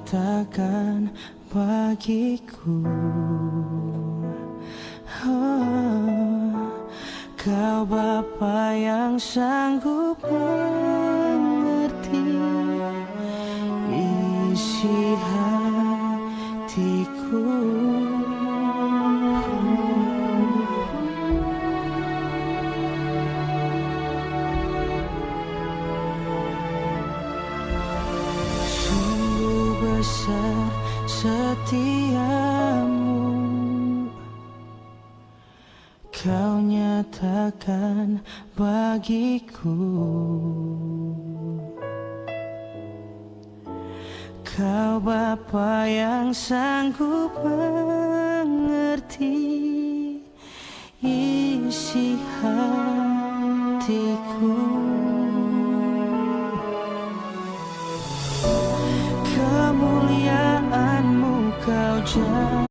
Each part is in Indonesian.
nyatakan bagiku, oh, kau Bapa yang sanggup mengerti isi hatiku. Sungguh besar setiamu, kau nyatakan bagiku. Kau Bapa yang sanggup mengerti isi hatiku. Kemuliaan-Mu kau jaga.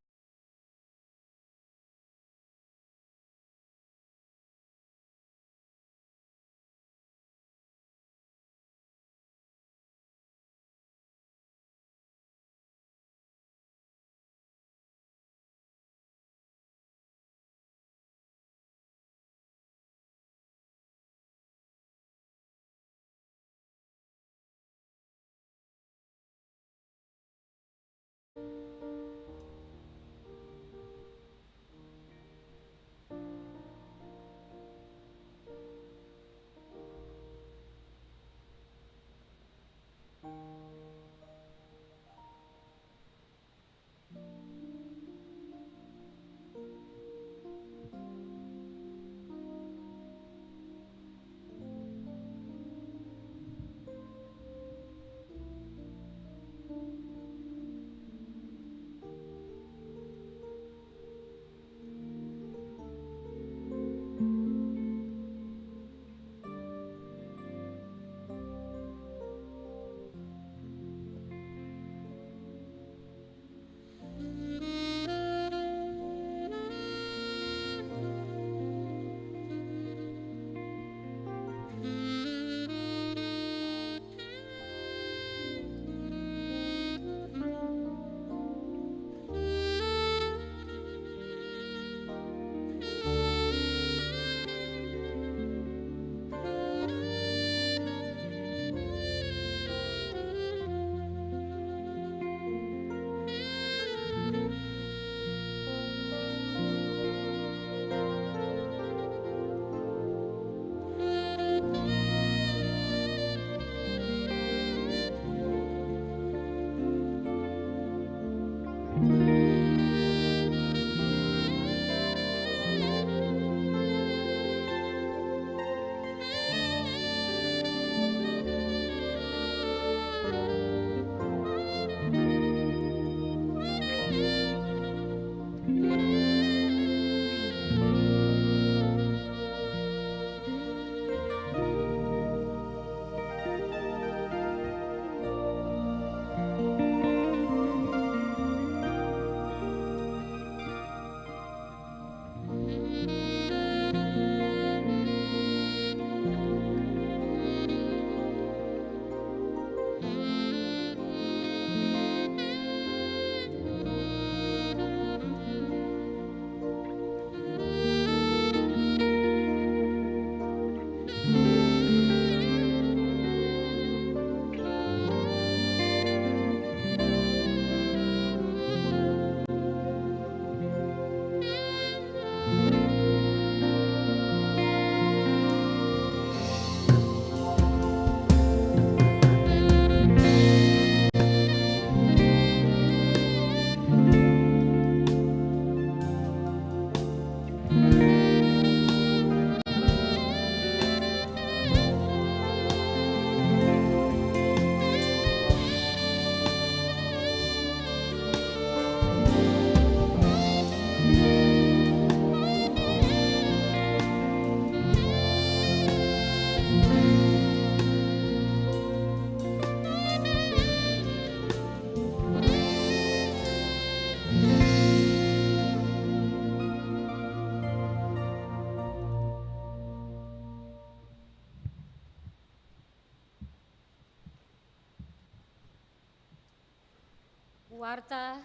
Warta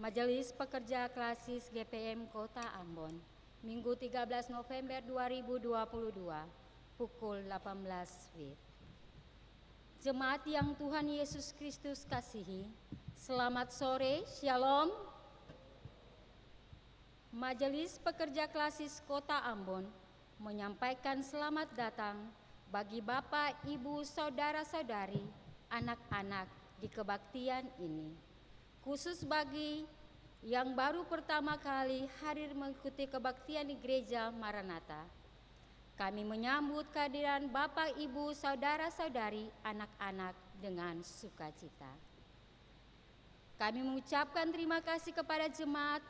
Majelis Pekerja Klasis GPM Kota Ambon, Minggu 13 November 2022, pukul 18 WIB. Jemaat yang Tuhan Yesus Kristus kasihi, selamat sore, Shalom. Majelis Pekerja Klasis Kota Ambon menyampaikan selamat datang bagi Bapak, Ibu, Saudara-saudari, anak-anak di kebaktian ini. Khusus bagi yang baru pertama kali hadir mengikuti kebaktian di Gereja Maranatha, kami menyambut kehadiran Bapak, Ibu, Saudara-saudari, anak-anak dengan sukacita. Kami mengucapkan terima kasih kepada jemaat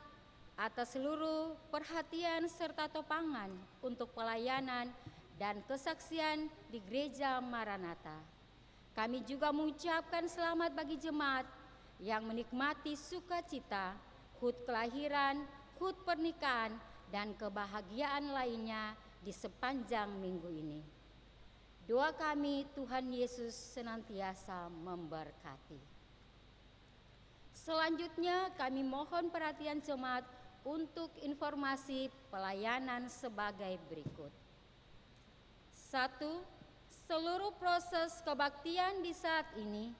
atas seluruh perhatian serta topangan untuk pelayanan dan kesaksian di Gereja Maranatha. Kami juga mengucapkan selamat bagi jemaat yang menikmati sukacita, HUT kelahiran, HUT pernikahan, dan kebahagiaan lainnya di sepanjang minggu ini. Doa kami, Tuhan Yesus senantiasa memberkati. Selanjutnya kami mohon perhatian jemaat untuk informasi pelayanan sebagai berikut. 1. Seluruh proses kebaktian di saat ini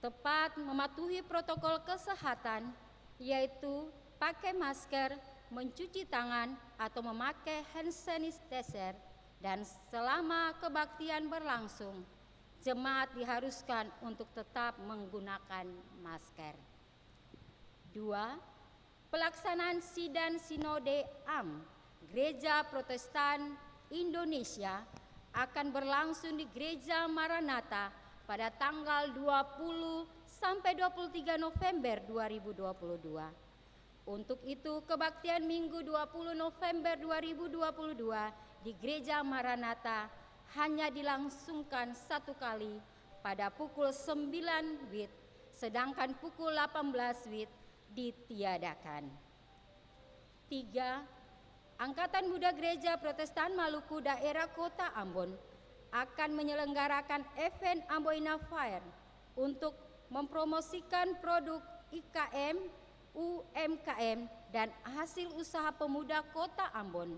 tepat mematuhi protokol kesehatan, yaitu pakai masker, mencuci tangan atau memakai hand sanitizer, dan selama kebaktian berlangsung, jemaat diharuskan untuk tetap menggunakan masker. 2. Pelaksanaan Sidang Sinode AM Gereja Protestan Indonesia akan berlangsung di Gereja Maranatha pada tanggal 20 sampai 23 November 2022. Untuk itu, kebaktian Minggu 20 November 2022 di Gereja Maranatha hanya dilangsungkan satu kali pada pukul 9 WIB, sedangkan pukul 18 WIB ditiadakan. 3. Angkatan Muda Gereja Protestan Maluku Daerah Kota Ambon akan menyelenggarakan event Amboina Fair untuk mempromosikan produk IKM, UMKM, dan hasil usaha pemuda Kota Ambon.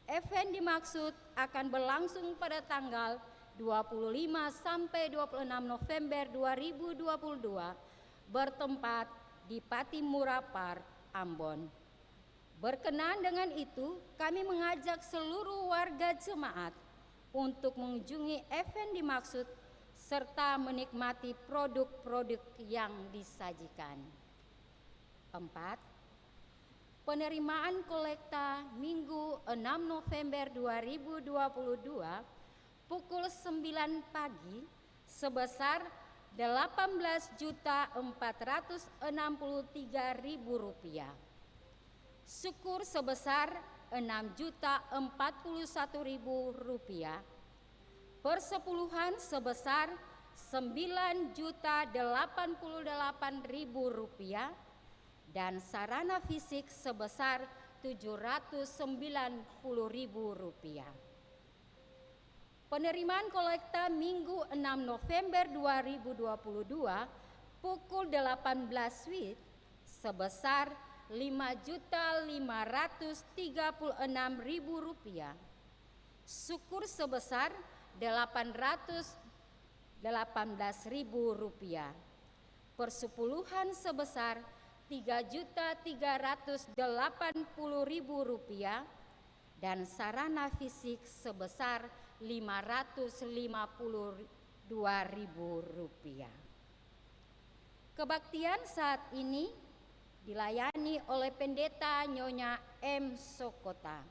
Event dimaksud akan berlangsung pada tanggal 25 sampai 26 November 2022 bertempat di Patimura Park, Ambon. Berkenan dengan itu, kami mengajak seluruh warga jemaat untuk mengunjungi event dimaksud serta menikmati produk-produk yang disajikan. 4. Penerimaan kolekta Minggu 6 November 2022 pukul 9 pagi sebesar Rp18.463.000. Syukur sebesar Rp6.041.000, persepuluhan sebesar Rp9.088.000, dan sarana fisik sebesar Rp790.000. Penerimaan kolekta Minggu 6 November 2022 pukul 18 WIB sebesar Rp5.536.000. Syukur sebesar Rp818.000. Persepuluhan sebesar Rp3.380.000 dan sarana fisik sebesar Rp552.000. Kebaktian saat ini dilayani oleh Pendeta Nyonya M. Sokota.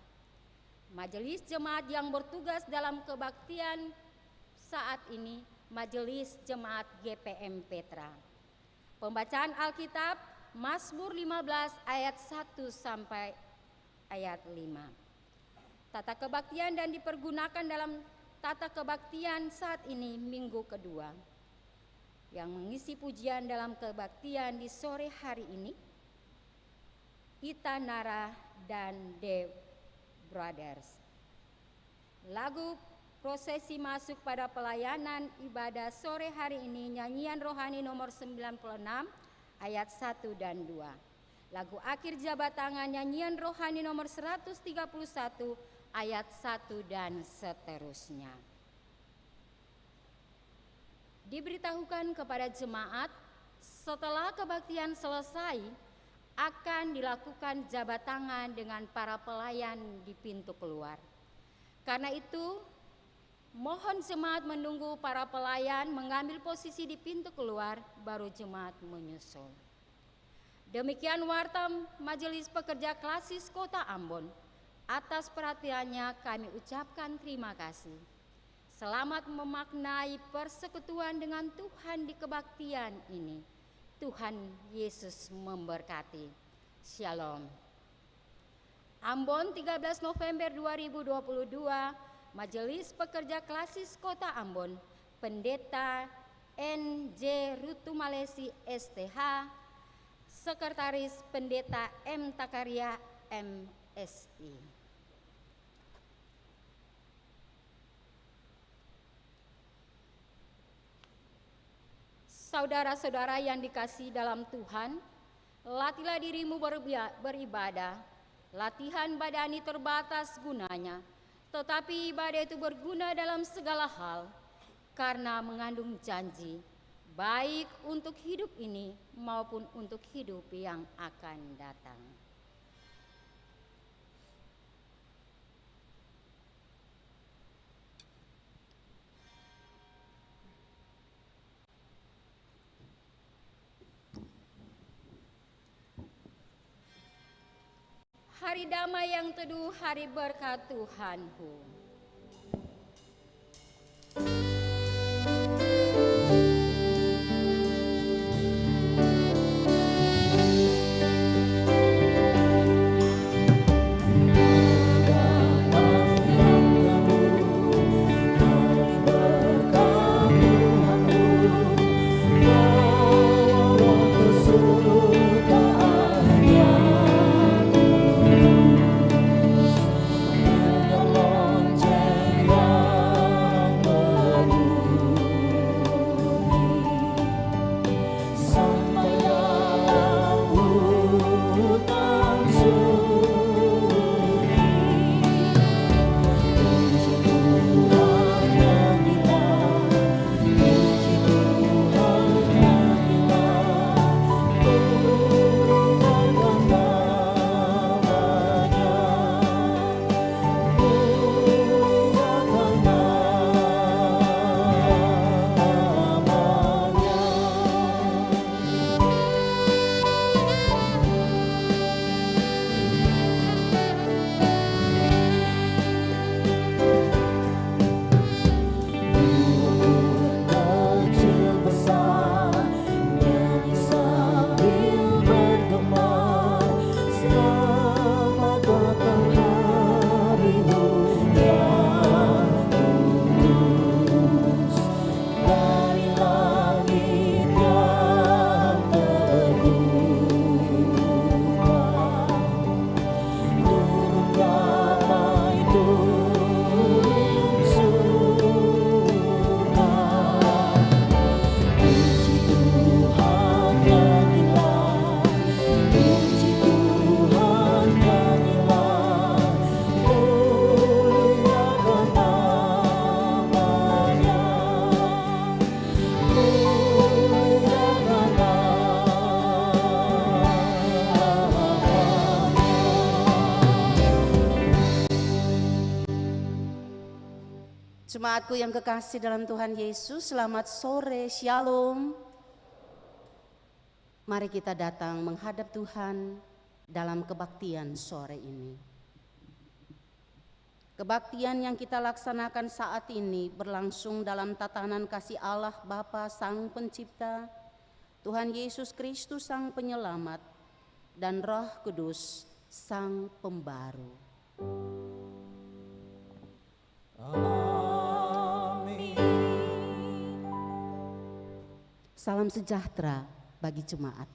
Majelis jemaat yang bertugas dalam kebaktian saat ini Majelis Jemaat GPM Petra. Pembacaan Alkitab Mazmur 15 ayat 1 sampai ayat 5. Tata kebaktian dan dipergunakan dalam tata kebaktian saat ini minggu kedua. Yang mengisi pujian dalam kebaktian di sore hari ini Ita Nara dan The Brothers. Lagu prosesi masuk pada pelayanan ibadah sore hari ini, nyanyian rohani nomor 96 ayat 1 dan 2. Lagu akhir jabat tangan nyanyian rohani nomor 131 ayat 1 dan seterusnya. Diberitahukan kepada jemaat, setelah kebaktian selesai akan dilakukan jabat tangan dengan para pelayan di pintu keluar. Karena itu, mohon jemaat menunggu para pelayan mengambil posisi di pintu keluar, baru jemaat menyusul. Demikian warta Majelis Pekerja Klasis Kota Ambon. Atas perhatiannya kami ucapkan terima kasih. Selamat memaknai persekutuan dengan Tuhan di kebaktian ini. Tuhan Yesus memberkati. Shalom. Ambon 13 November 2022, Majelis Pekerja Klasis Kota Ambon, Pendeta N.J. Rutumalesi STH, Sekretaris Pendeta M. Takaria MSI. Saudara-saudara yang dikasihi dalam Tuhan, latihlah dirimu beribadah. Latihan badani terbatas gunanya, tetapi ibadah itu berguna dalam segala hal karena mengandung janji, baik untuk hidup ini maupun untuk hidup yang akan datang. Hari damai yang teduh, hari berkat Tuhanku. Jemaatku yang kekasih dalam Tuhan Yesus, selamat sore, shalom. Mari kita datang menghadap Tuhan dalam kebaktian sore ini. Kebaktian yang kita laksanakan saat ini berlangsung dalam tatanan kasih Allah Bapa Sang Pencipta, Tuhan Yesus Kristus Sang Penyelamat, dan Roh Kudus Sang Pembaru. Salam sejahtera bagi jemaat.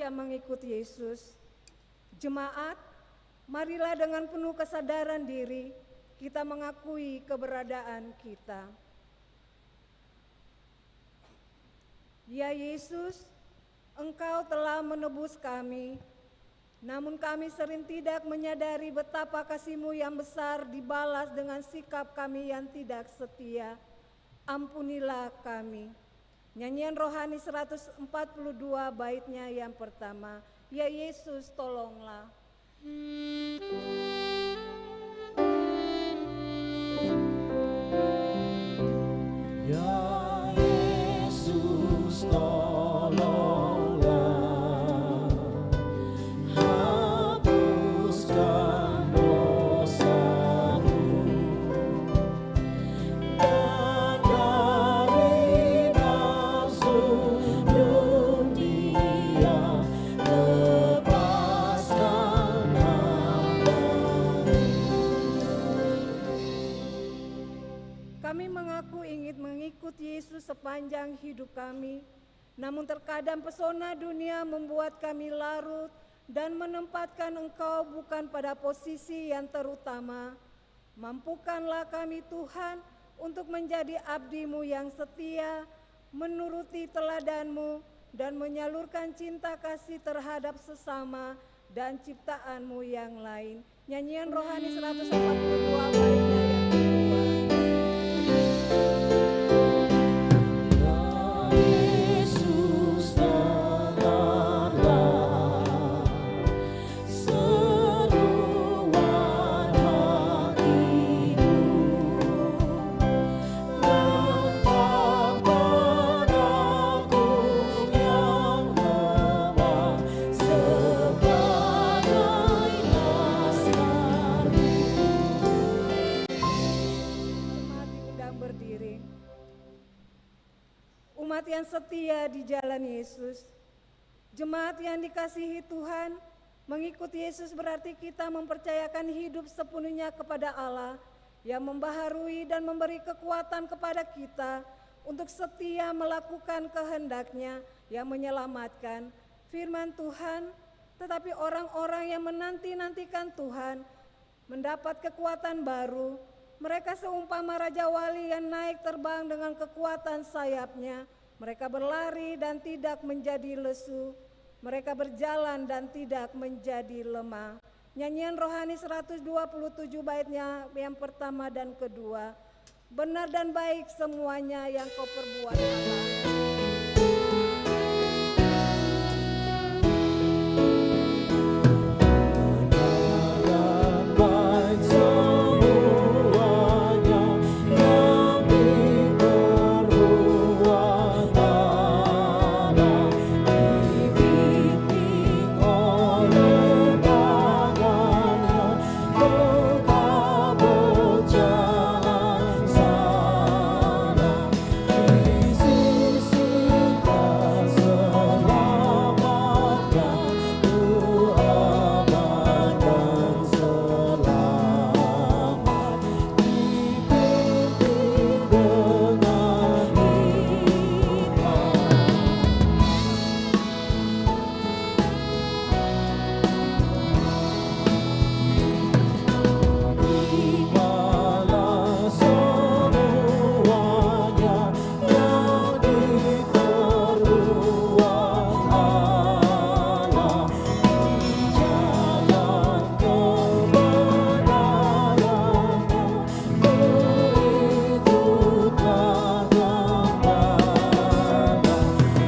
yang mengikut Yesus. Jemaat, marilah dengan penuh kesadaran diri kita mengakui keberadaan kita. Ya Yesus, Engkau telah menebus kami, namun kami sering tidak menyadari betapa kasih-Mu yang besar dibalas dengan sikap kami yang tidak setia. Ampunilah kami. Nyanyian rohani 142 baitnya yang pertama. Ya Yesus, tolonglah. Ya Yesus, tolonglah, hapuskan dosaku, dan dari nafsu dunia lepaskan hamba-Mu. Kami mengaku ingin mengikut Yesus sepanjang hidup kami, namun terkadang pesona dunia membuat kami larut dan menempatkan Engkau bukan pada posisi yang terutama. Mampukanlah kami Tuhan untuk menjadi abdi-Mu yang setia, menuruti teladan-Mu, dan menyalurkan cinta kasih terhadap sesama dan ciptaan-Mu yang lain. Nyanyian rohani 142 baitnya yang kedua. Yesus, dengarlah seruan hatiku, lembabkan aku yang lemah sebagai naskah. Jemaat diundang berdiri. Umat yang setia di jalan Yesus. Jemaat yang dikasihi Tuhan, mengikut Yesus berarti kita mempercayakan hidup sepenuhnya kepada Allah yang membaharui dan memberi kekuatan kepada kita untuk setia melakukan kehendak-Nya yang menyelamatkan. Firman Tuhan, tetapi orang-orang yang menanti-nantikan Tuhan mendapat kekuatan baru. Mereka seumpama Raja Wali yang naik terbang dengan kekuatan sayapnya. Mereka berlari dan tidak menjadi lesu. Mereka berjalan dan tidak menjadi lemah. Nyanyian rohani 127 baitnya yang pertama dan kedua. Benar dan baik semuanya yang Kau perbuat Allah. Baik semuanya yang diperbuat Allah, dibimbing oleh tangan-Nya, tetap berjalan sana. Yesus engkau selamatkan, Ku aman dan selamat, dibimbing dengan terimalah semuanya yang diperbuat Allah, di jalan kebenaran-Nya, berikutlah gembala.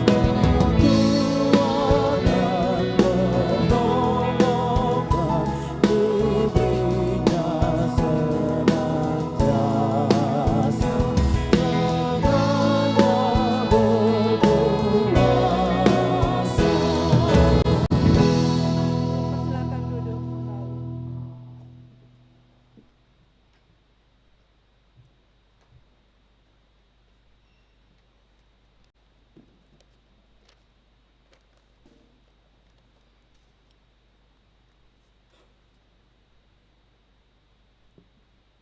Tuhan yang menolongkan, dirinya senantiasa tangannya berkuasa. Silakan duduk kembali.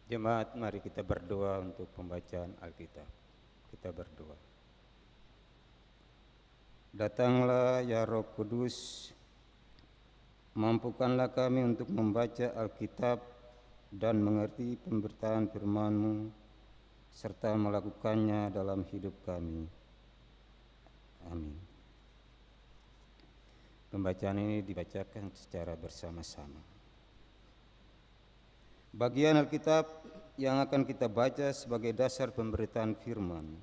Jemaat, mari kita berdoa untuk pembacaan Alkitab. Kita berdoa. Datanglah ya Roh Kudus, mampukanlah kami untuk membaca Alkitab dan mengerti pemberitaan firman-Mu, serta melakukannya dalam hidup kami. Amin. Pembacaan ini dibacakan secara bersama-sama. Bagian Alkitab yang akan kita baca sebagai dasar pemberitaan firman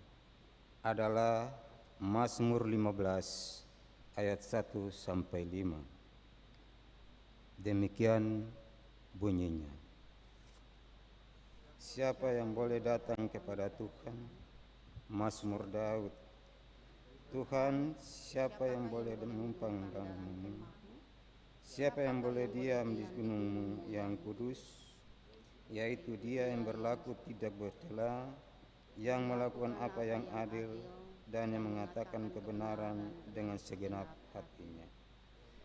adalah Mazmur 15 ayat 1 sampai 5. Demikian bunyinya. Siapa yang boleh datang kepada Tuhan? Mazmur Daud. Tuhan, siapa yang boleh menumpang dalam-Mu? Siapa yang boleh diam di gunung-Mu yang kudus? Yaitu Dia yang berlaku tidak bercela, yang melakukan apa yang adil, dan yang mengatakan kebenaran dengan segenap hatinya,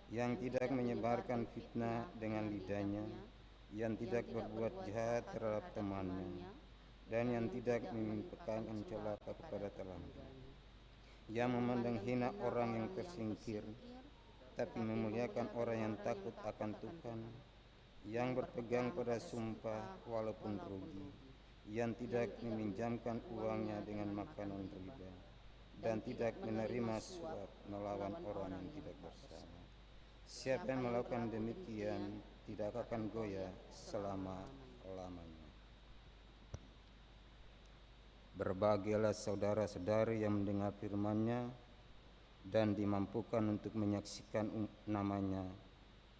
yang tidak menyebarkan fitnah dengan lidahnya, yang tidak berbuat jahat terhadap temannya, dan yang tidak menimpakan celaka kepada temannya, yang memandang hina orang yang tersingkir, tapi memuliakan orang yang takut akan Tuhan, yang berpegang pada sumpah walaupun rugi, yang tidak meminjamkan uangnya dengan makanan riba, dan tidak menerima suap melawan orang yang tidak bersalah. Siapa yang melakukan demikian tidak akan goyah selama-lamanya. Berbahagialah saudara-saudari yang mendengar firman-Nya dan dimampukan untuk menyaksikan namanya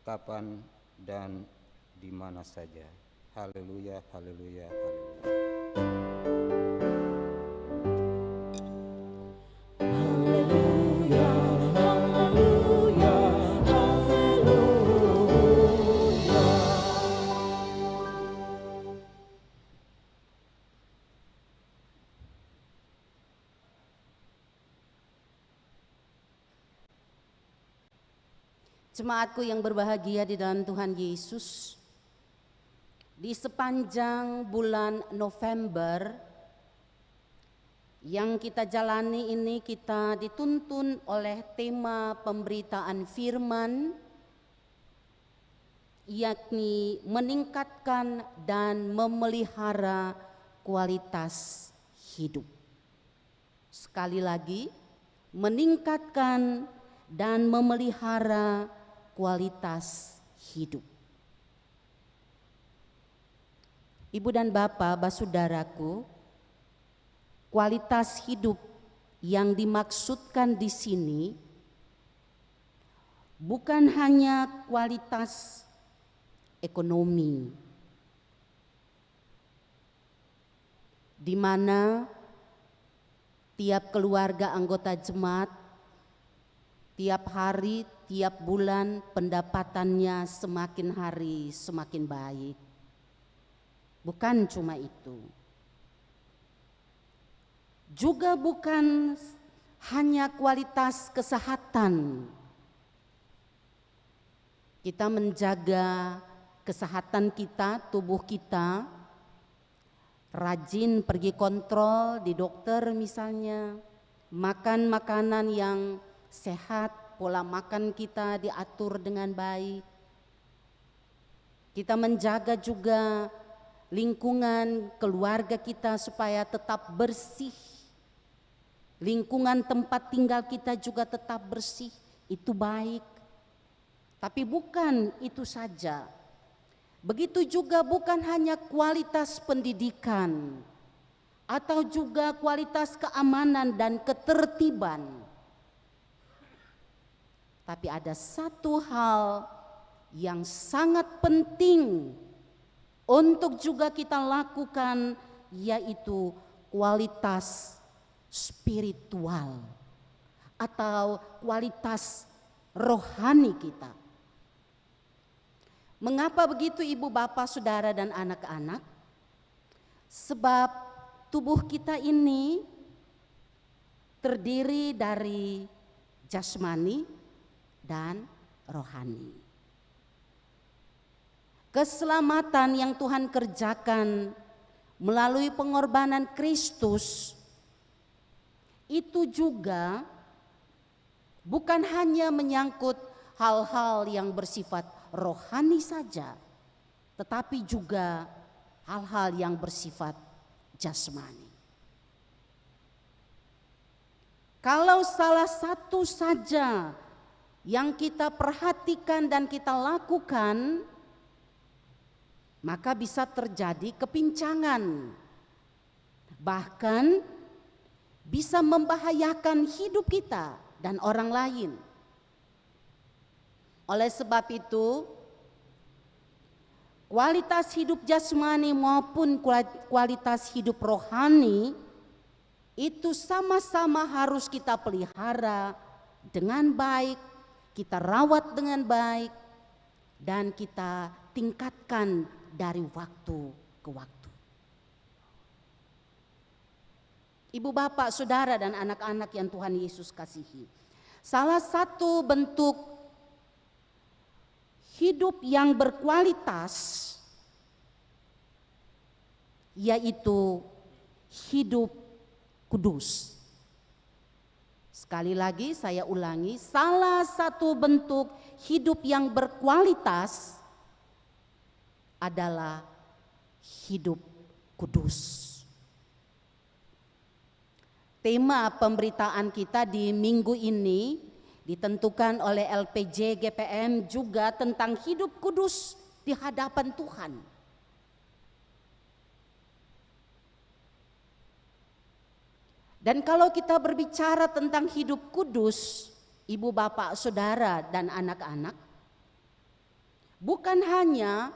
kapan dan di mana saja. Haleluya, haleluya, haleluya. Haleluya, haleluya, haleluya. Jemaatku yang berbahagia di dalam Tuhan Yesus, di sepanjang bulan November yang kita jalani ini, kita dituntun oleh tema pemberitaan firman, yakni meningkatkan dan memelihara kualitas hidup. Sekali lagi, meningkatkan dan memelihara kualitas hidup. Ibu dan Bapak, saudaraku, kualitas hidup yang dimaksudkan di sini bukan hanya kualitas ekonomi, di mana tiap keluarga anggota jemaat tiap hari, tiap bulan pendapatannya semakin hari semakin baik. Bukan cuma itu. Juga bukan hanya kualitas kesehatan. Kita menjaga kesehatan kita, tubuh kita, rajin pergi kontrol di dokter misalnya, makan makanan yang sehat, pola makan kita diatur dengan baik. Kita menjaga juga lingkungan keluarga kita supaya tetap bersih. Lingkungan tempat tinggal kita juga tetap bersih, itu baik. Tapi bukan itu saja. Begitu juga bukan hanya kualitas pendidikan atau juga kualitas keamanan dan ketertiban. Tapi ada satu hal yang sangat penting untuk juga kita lakukan, yaitu kualitas spiritual atau kualitas rohani kita. Mengapa begitu Ibu, Bapak, Saudara, dan anak-anak? Sebab tubuh kita ini terdiri dari jasmani dan rohani. Keselamatan yang Tuhan kerjakan melalui pengorbanan Kristus itu juga bukan hanya menyangkut hal-hal yang bersifat rohani saja, tetapi juga hal-hal yang bersifat jasmani. Kalau salah satu saja yang kita perhatikan dan kita lakukan, maka bisa terjadi kepincangan, bahkan bisa membahayakan hidup kita dan orang lain. Oleh sebab itu, kualitas hidup jasmani maupun kualitas hidup rohani itu sama-sama harus kita pelihara dengan baik, kita rawat dengan baik, dan kita tingkatkan dari waktu ke waktu. Ibu, bapak, saudara, dan anak-anak yang Tuhan Yesus kasihi, salah satu bentuk hidup yang berkualitas yaitu hidup kudus. Sekali lagi saya ulangi, salah satu bentuk hidup yang berkualitas adalah hidup kudus. Tema pemberitaan kita di minggu ini ditentukan oleh LPJ GPM juga tentang hidup kudus di hadapan Tuhan. Dan kalau kita berbicara tentang hidup kudus, ibu, bapak, saudara, dan anak-anak, bukan hanya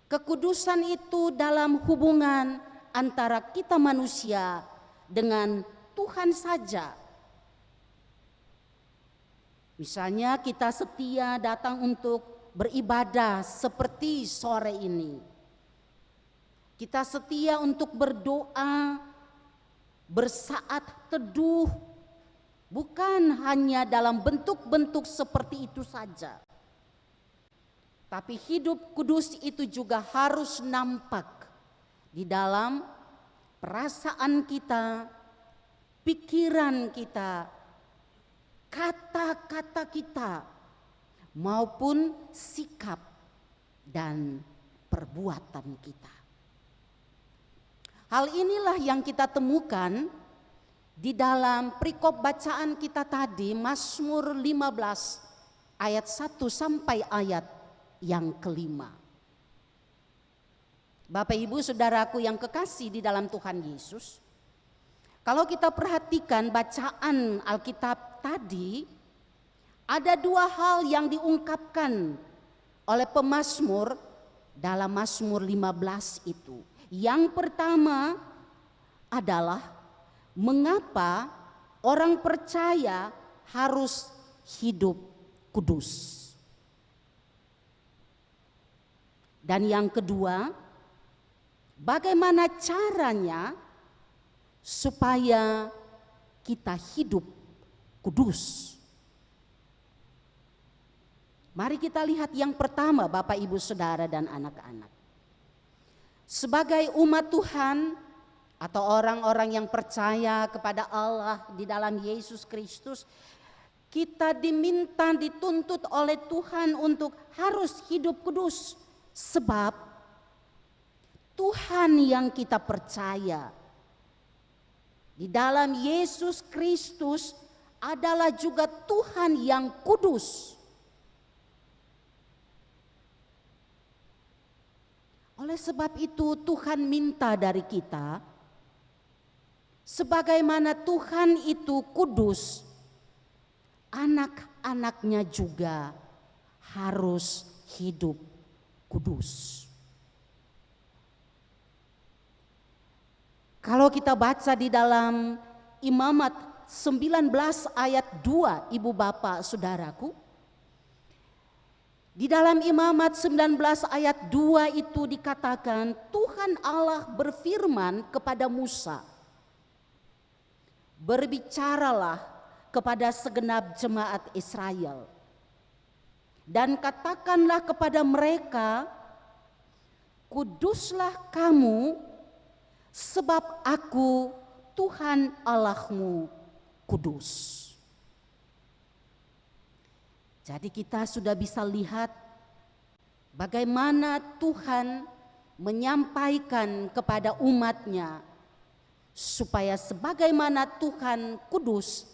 kekudusan itu dalam hubungan antara kita manusia dengan Tuhan saja. Misalnya kita setia datang untuk beribadah seperti sore ini. Kita setia untuk berdoa, bersaat teduh, bukan hanya dalam bentuk-bentuk seperti itu saja. Tapi hidup kudus itu juga harus nampak di dalam perasaan kita, pikiran kita, kata-kata kita, maupun sikap dan perbuatan kita. Hal inilah yang kita temukan di dalam perikop bacaan kita tadi, Mazmur 15 ayat 1 sampai ayat yang kelima. Bapak, Ibu, saudaraku yang kekasih di dalam Tuhan Yesus, kalau kita perhatikan bacaan Alkitab tadi, ada dua hal yang diungkapkan oleh pemazmur dalam Mazmur 15 itu. Yang pertama adalah mengapa orang percaya harus hidup kudus. Dan yang kedua, bagaimana caranya supaya kita hidup kudus. Mari kita lihat yang pertama, Bapak, Ibu, saudara, dan anak-anak. Sebagai umat Tuhan atau orang-orang yang percaya kepada Allah di dalam Yesus Kristus, kita diminta, dituntut oleh Tuhan untuk harus hidup kudus. Sebab Tuhan yang kita percaya di dalam Yesus Kristus adalah juga Tuhan yang kudus. Oleh sebab itu Tuhan minta dari kita, sebagaimana Tuhan itu kudus, anak-anaknya juga harus hidup kudus. Kalau kita baca di dalam Imamat 19 ayat 2, ibu, bapak, saudaraku, di dalam Imamat 19 ayat 2 itu dikatakan Tuhan Allah berfirman kepada Musa, berbicaralah kepada segenap jemaat Israel dan katakanlah kepada mereka, kuduslah kamu sebab aku Tuhan Allahmu kudus. Jadi kita sudah bisa lihat bagaimana Tuhan menyampaikan kepada umatnya supaya sebagaimana Tuhan kudus,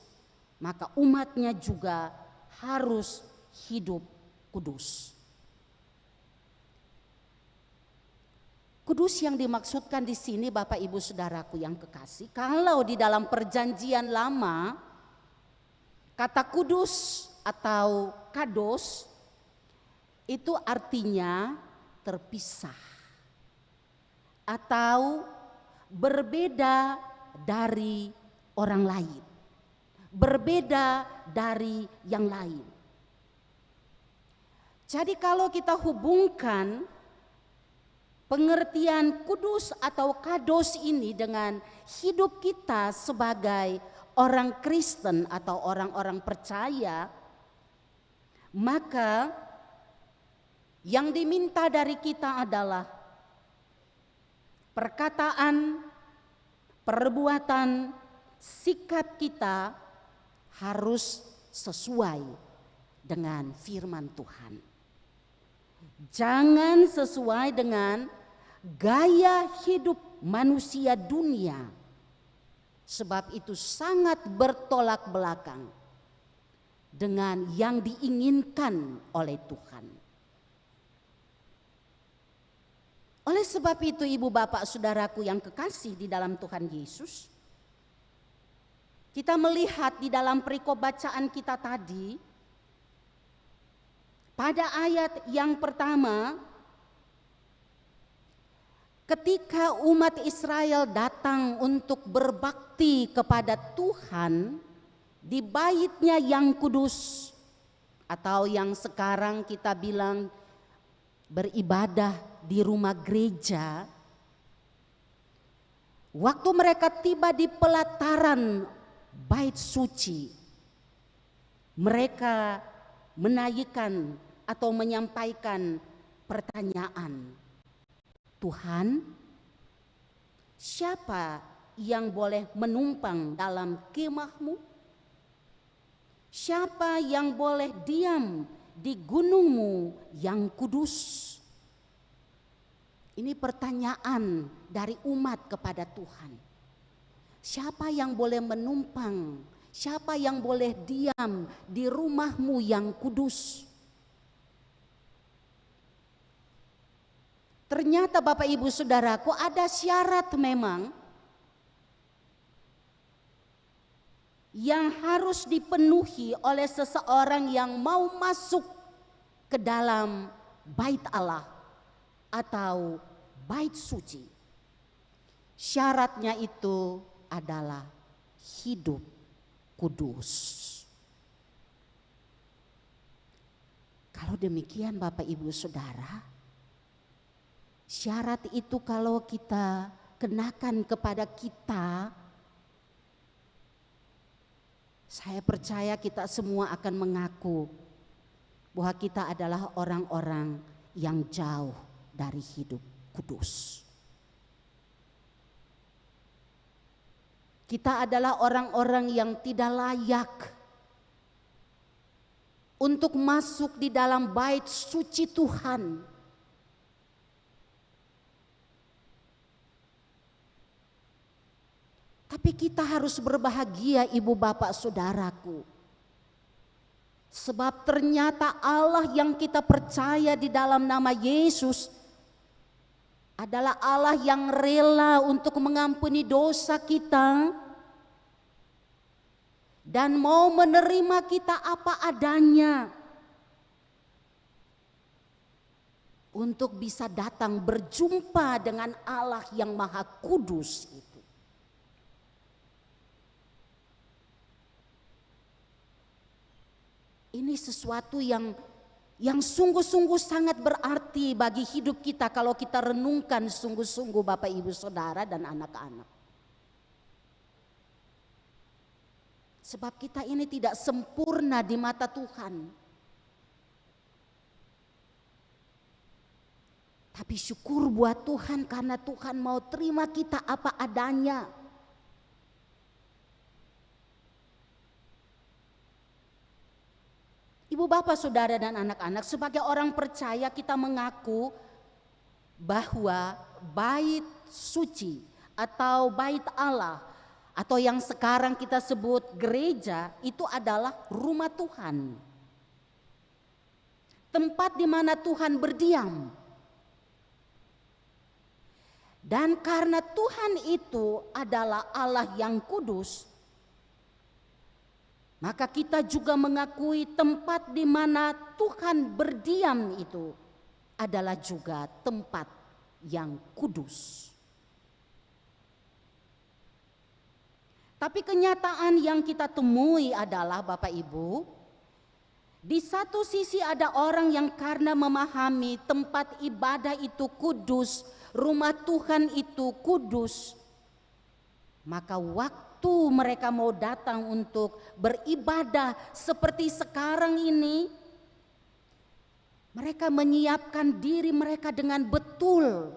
maka umatnya juga harus hidup kudus. Kudus yang dimaksudkan di sini Bapak Ibu Saudaraku yang kekasih, kalau di dalam perjanjian lama kata kudus atau kados itu artinya terpisah atau berbeda dari orang lain, berbeda dari yang lain. Jadi kalau kita hubungkan pengertian kudus atau kados ini dengan hidup kita sebagai orang Kristen atau orang-orang percaya, maka yang diminta dari kita adalah perkataan, perbuatan, sikap kita harus sesuai dengan firman Tuhan. Jangan sesuai dengan gaya hidup manusia dunia, sebab itu sangat bertolak belakang dengan yang diinginkan oleh Tuhan. Oleh sebab itu ibu bapak saudaraku yang kekasih di dalam Tuhan Yesus, kita melihat di dalam perikop bacaan kita tadi, pada ayat yang pertama, ketika umat Israel datang untuk berbakti kepada Tuhan di baitnya yang kudus, atau yang sekarang kita bilang beribadah di rumah gereja, waktu mereka tiba di pelataran bait suci, mereka menaikkan atau menyampaikan pertanyaan, Tuhan, siapa yang boleh menumpang dalam kemah-Mu? Siapa yang boleh diam di gunung-Mu yang kudus? Ini pertanyaan dari umat kepada Tuhan. Siapa yang boleh menumpang? Siapa yang boleh diam di rumah-Mu yang kudus? Ternyata Bapak Ibu Saudaraku ada syarat memang yang harus dipenuhi oleh seseorang yang mau masuk ke dalam bait Allah atau bait suci. Syaratnya itu adalah hidup kudus. Kalau demikian Bapak Ibu Saudara, syarat itu kalau kita kenakan kepada kita, saya percaya kita semua akan mengaku bahwa kita adalah orang-orang yang jauh dari hidup kudus. Kita adalah orang-orang yang tidak layak untuk masuk di dalam bait suci Tuhan. Tapi kita harus berbahagia ibu bapak saudaraku. Sebab ternyata Allah yang kita percaya di dalam nama Yesus adalah Allah yang rela untuk mengampuni dosa kita dan mau menerima kita apa adanya untuk bisa datang berjumpa dengan Allah yang Maha Kudus itu. Ini sesuatu yang sungguh-sungguh sangat berarti bagi hidup kita kalau kita renungkan sungguh-sungguh Bapak Ibu Saudara dan anak-anak. Sebab kita ini tidak sempurna di mata Tuhan. Tapi syukur buat Tuhan karena Tuhan mau terima kita apa adanya. Ibu Ibu bapak saudara dan anak-anak, sebagai orang percaya kita mengaku bahwa bait suci atau bait Allah atau yang sekarang kita sebut gereja itu adalah rumah Tuhan. Tempat di mana Tuhan berdiam. Dan karena Tuhan itu adalah Allah yang kudus, maka kita juga mengakui tempat di mana Tuhan berdiam itu adalah juga tempat yang kudus. Tapi kenyataan yang kita temui adalah Bapak Ibu, di satu sisi ada orang yang karena memahami tempat ibadah itu kudus, rumah Tuhan itu kudus, maka waktu mereka mau datang untuk beribadah seperti sekarang ini, mereka menyiapkan diri mereka dengan betul.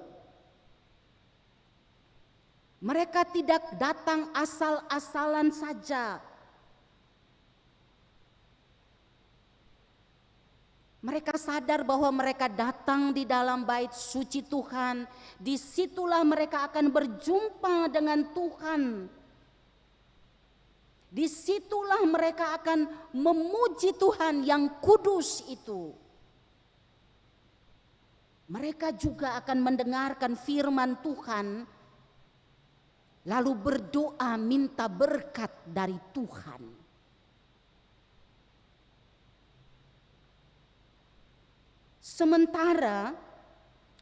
Mereka tidak datang asal-asalan saja. Mereka sadar bahwa mereka datang di dalam bait suci Tuhan. Disitulah mereka akan berjumpa dengan Tuhan. Disitulah mereka akan memuji Tuhan yang kudus itu. Mereka juga akan mendengarkan firman Tuhan, lalu berdoa minta berkat dari Tuhan. Sementara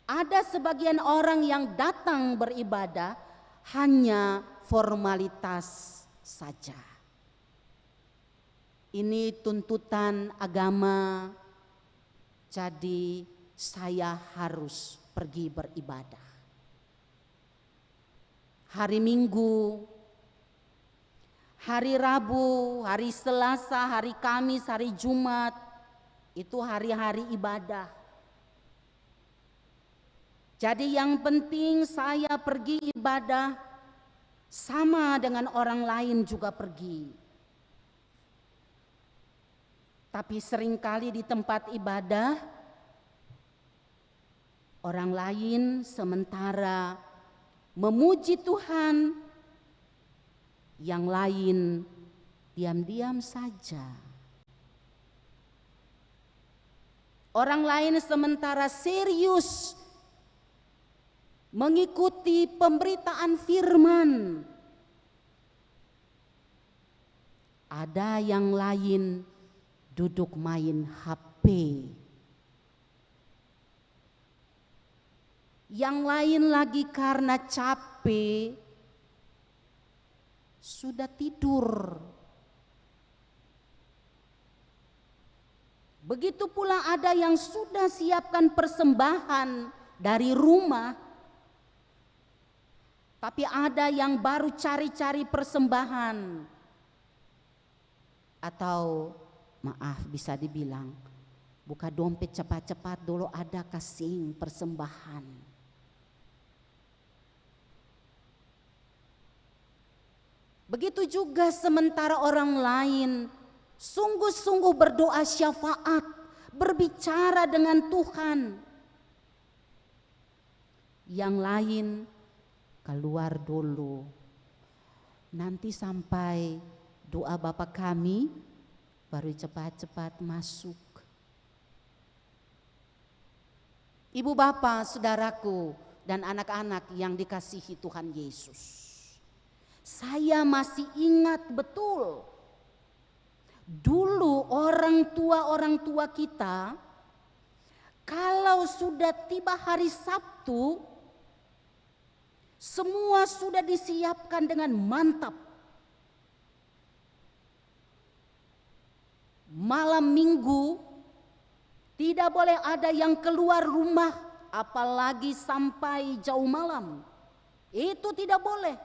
ada sebagian orang yang datang beribadah hanya formalitas saja. Ini tuntutan agama, jadi saya harus pergi beribadah. Hari Minggu, hari Rabu, hari Selasa, hari Kamis, hari Jumat, itu hari-hari ibadah. Jadi yang penting saya pergi ibadah sama dengan orang lain juga pergi. Tapi seringkali di tempat ibadah, orang lain sementara memuji Tuhan, yang lain diam-diam saja. Orang lain sementara serius mengikuti pemberitaan firman. Ada yang lain duduk main HP. Yang lain lagi karena capek sudah tidur. Begitu pula ada yang sudah siapkan persembahan dari rumah, tapi ada yang baru cari-cari persembahan. Atau maaf bisa dibilang, buka dompet cepat-cepat dulu ada kasih persembahan. Begitu juga sementara orang lain sungguh-sungguh berdoa syafaat, berbicara dengan Tuhan. Yang lain keluar dulu, nanti sampai doa Bapa kami baru cepat-cepat masuk. Ibu bapak, saudaraku dan anak-anak yang dikasihi Tuhan Yesus, saya masih ingat betul dulu orang tua kita kalau sudah tiba hari Sabtu semua sudah disiapkan dengan mantap. Malam Minggu tidak boleh ada yang keluar rumah apalagi sampai jauh malam. Itu tidak boleh.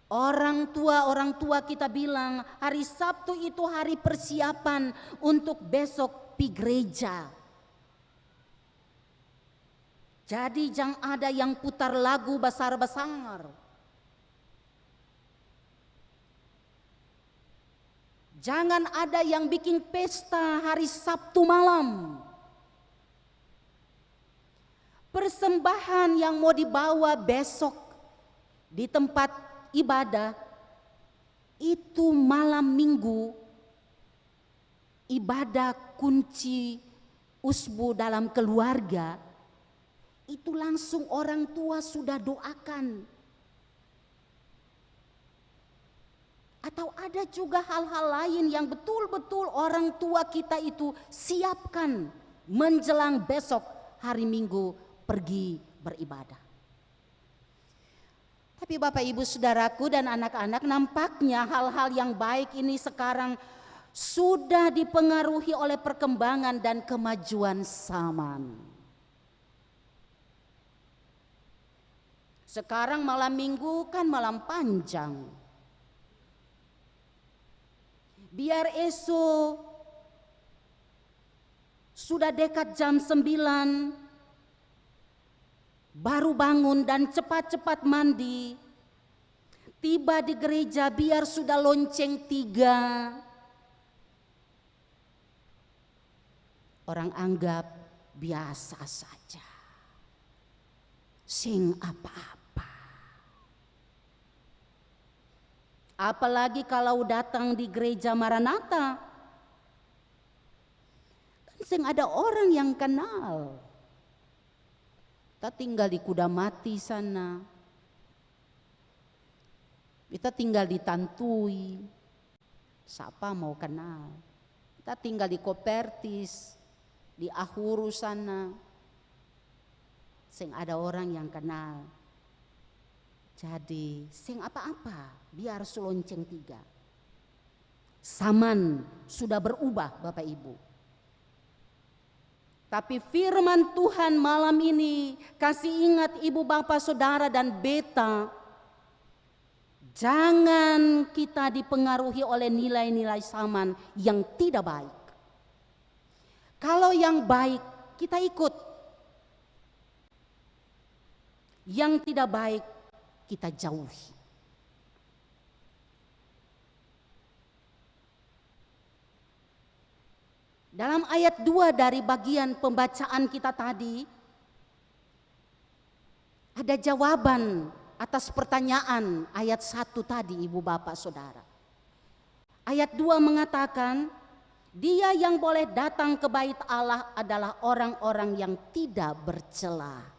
Orang tua kita bilang hari Sabtu itu hari persiapan untuk besok pi gereja. Jadi jangan ada yang putar lagu besar-besar. Jangan ada yang bikin pesta hari Sabtu malam. Persembahan yang mau dibawa besok di tempat ibadah itu malam minggu, ibadah kunci usbu dalam keluarga, itu langsung orang tua sudah doakan. Atau ada juga hal-hal lain yang betul-betul orang tua kita itu siapkan menjelang besok hari Minggu pergi beribadah. Tapi Bapak Ibu Saudaraku dan anak-anak, nampaknya hal-hal yang baik ini sekarang sudah dipengaruhi oleh perkembangan dan kemajuan zaman. Sekarang malam minggu kan malam panjang. Biar esok sudah dekat jam 9, baru bangun dan cepat-cepat mandi, tiba di gereja biar sudah lonceng 3. Orang anggap biasa saja, sing apa-apa. Apalagi kalau datang di gereja Maranatha, kan sing ada orang yang kenal. Kita tinggal di Kudamati sana, kita tinggal di Tantui, siapa mau kenal. Kita tinggal di Kopertis, di Ahuru sana, sing ada orang yang kenal. Jadi sing apa-apa biar sulonceng 3. Zaman sudah berubah Bapak Ibu. Tapi firman Tuhan malam ini kasih ingat ibu bapak saudara dan beta, jangan kita dipengaruhi oleh nilai-nilai zaman yang tidak baik. Kalau yang baik kita ikut, yang tidak baik kita jauhi. Dalam ayat 2 dari bagian pembacaan kita tadi, ada jawaban atas pertanyaan ayat 1 tadi ibu bapak saudara. Ayat 2 mengatakan, dia yang boleh datang ke bait Allah adalah orang-orang yang tidak bercela.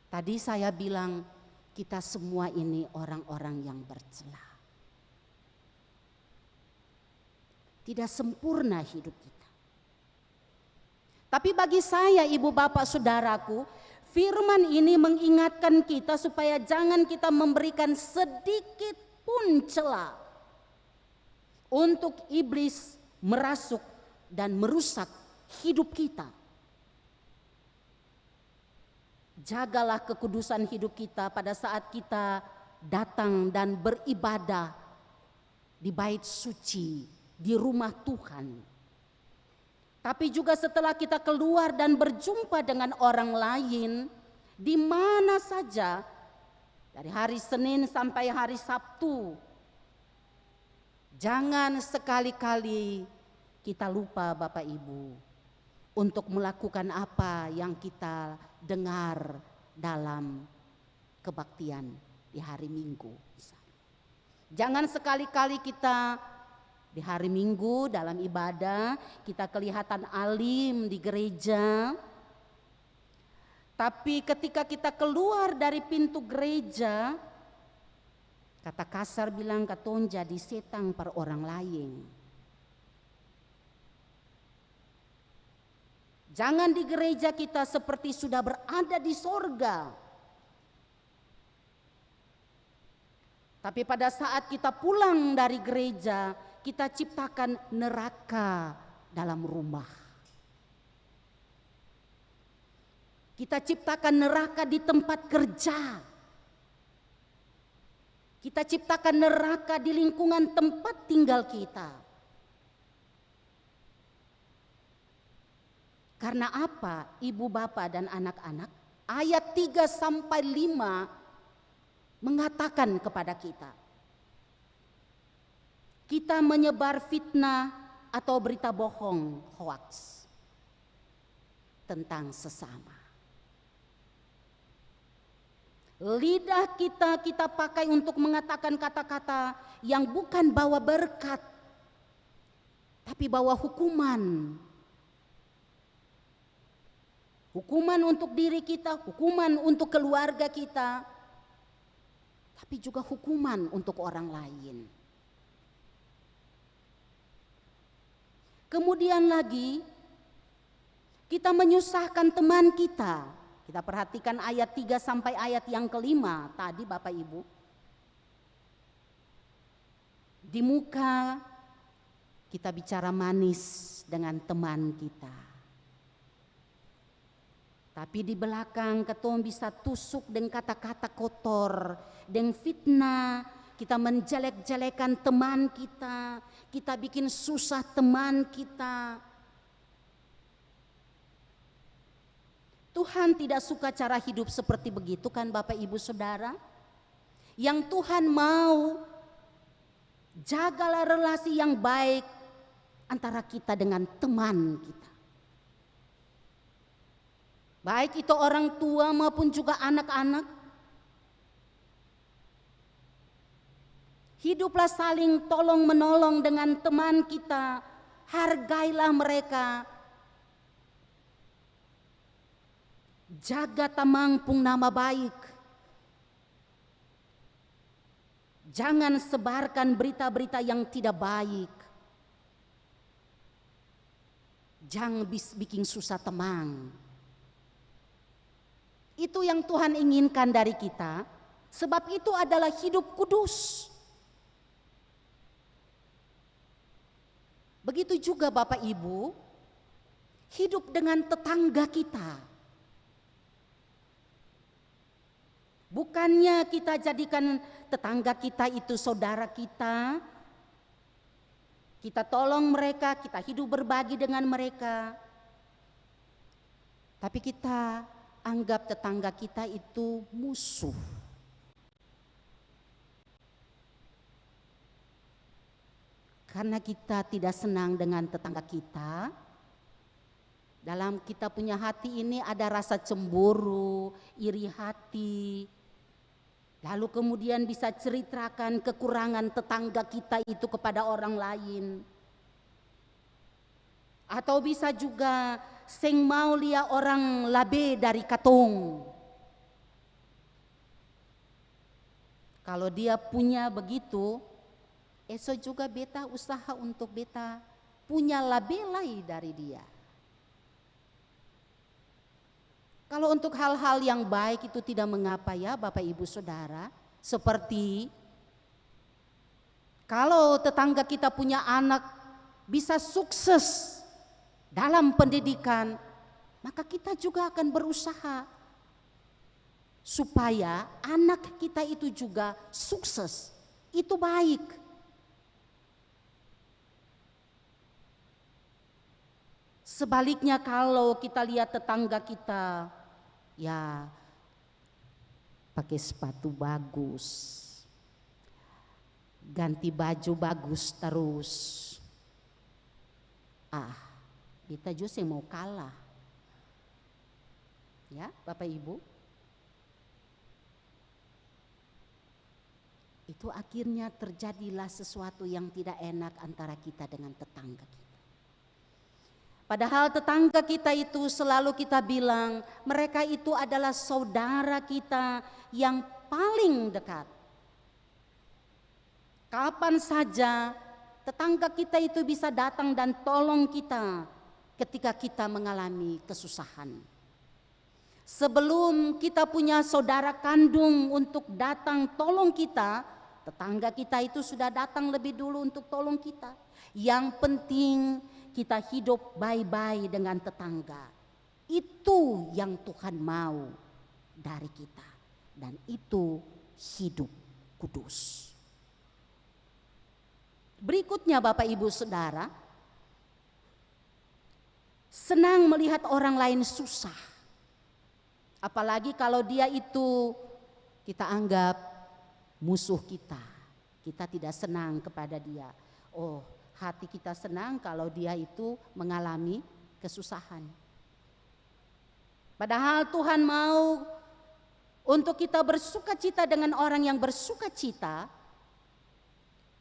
Tadi saya bilang kita semua ini orang-orang yang bercela. Tidak sempurna hidup kita. Tapi bagi saya ibu bapak saudaraku, firman ini mengingatkan kita supaya jangan kita memberikan sedikit pun celah untuk iblis merasuk dan merusak hidup kita. Jagalah kekudusan hidup kita pada saat kita datang dan beribadah di bait suci, di rumah Tuhan. Tapi juga setelah kita keluar dan berjumpa dengan orang lain, di mana saja, dari hari Senin sampai hari Sabtu, jangan sekali-kali kita lupa Bapak Ibu untuk melakukan apa yang kita dengar dalam kebaktian di hari Minggu. Jangan sekali-kali kita di hari Minggu dalam ibadah kita kelihatan alim di gereja, tapi ketika kita keluar dari pintu gereja, kata kasar bilang katon jadi setang per orang lain. Jangan di gereja kita seperti sudah berada di sorga. Tapi pada saat kita pulang dari gereja, kita ciptakan neraka dalam rumah. Kita ciptakan neraka di tempat kerja. Kita ciptakan neraka di lingkungan tempat tinggal kita. Karena apa? Ibu, bapak, dan anak-anak, ayat 3 sampai 5 mengatakan kepada kita, kita menyebar fitnah atau berita bohong, hoax tentang sesama. Lidah kita pakai untuk mengatakan kata-kata yang bukan bawa berkat, tapi bawa hukuman. Hukuman untuk diri kita, hukuman untuk keluarga kita, tapi juga hukuman untuk orang lain. Kemudian lagi, kita menyusahkan teman kita. Kita perhatikan ayat 3 sampai ayat yang kelima tadi Bapak Ibu. Di muka kita bicara manis dengan teman kita. Tapi di belakang ketong bisa tusuk dengan kata-kata kotor, dengan fitnah, kita menjelek-jelekan teman kita bikin susah teman kita. Tuhan tidak suka cara hidup seperti begitu kan Bapak Ibu Saudara? Yang Tuhan mau, jagalah relasi yang baik antara kita dengan teman kita. Baik itu orang tua maupun juga anak-anak. Hiduplah saling tolong menolong dengan teman kita. Hargailah mereka. Jaga tamangpung nama baik. Jangan sebarkan berita-berita yang tidak baik. Jangan bikin susah teman. Itu yang Tuhan inginkan dari kita. Sebab itu adalah hidup kudus. Begitu juga Bapak Ibu, hidup dengan tetangga kita. Bukannya kita jadikan tetangga kita itu saudara kita. Kita tolong mereka, kita hidup berbagi dengan mereka. Tapi kita anggap tetangga kita itu musuh. Karena kita tidak senang dengan tetangga kita. Dalam kita punya hati ini ada rasa cemburu, iri hati. Lalu kemudian bisa ceritakan kekurangan tetangga kita itu kepada orang lain. Atau bisa juga seng mau lihat orang labe dari katong. Kalau dia punya begitu, esok juga beta usaha untuk beta punya labe lain dari dia. Kalau untuk hal-hal yang baik itu tidak mengapa ya Bapak Ibu Saudara. Seperti kalau tetangga kita punya anak bisa sukses dalam pendidikan, maka kita juga akan berusaha supaya anak kita itu juga sukses. Itu baik. Sebaliknya kalau kita lihat tetangga kita, ya pakai sepatu bagus, ganti baju bagus terus. Kita justru mau kalah. Ya Bapak Ibu. Itu akhirnya terjadilah sesuatu yang tidak enak antara kita dengan tetangga kita. Padahal tetangga kita itu selalu kita bilang mereka itu adalah saudara kita yang paling dekat. Kapan saja tetangga kita itu bisa datang dan tolong kita ketika kita mengalami kesusahan. Sebelum kita punya saudara kandung untuk datang tolong kita, tetangga kita itu sudah datang lebih dulu untuk tolong kita. Yang penting kita hidup baik-baik dengan tetangga. Itu yang Tuhan mau dari kita. Dan itu hidup kudus. Berikutnya Bapak Ibu Saudara, senang melihat orang lain susah. Apalagi kalau dia itu kita anggap musuh kita. Kita tidak senang kepada dia. Oh, hati kita senang kalau dia itu mengalami kesusahan. Padahal Tuhan mau untuk kita bersuka cita dengan orang yang bersuka cita,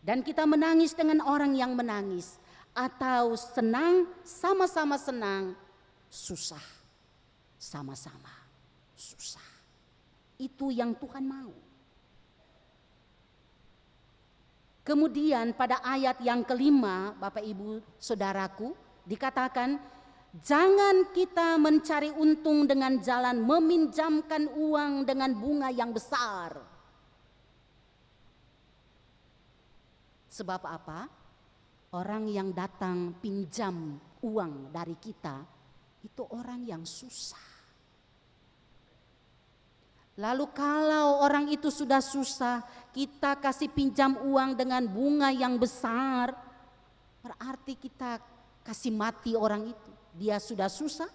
dan kita menangis dengan orang yang menangis, atau senang sama-sama senang, susah sama-sama susah. Itu yang Tuhan mau. Kemudian pada ayat yang kelima, Bapak Ibu Saudaraku, dikatakan, jangan kita mencari untung dengan jalan meminjamkan uang dengan bunga yang besar. Sebab apa? Orang yang datang pinjam uang dari kita, itu orang yang susah. Lalu kalau orang itu sudah susah, kita kasih pinjam uang dengan bunga yang besar, berarti kita kasih mati orang itu. Dia sudah susah,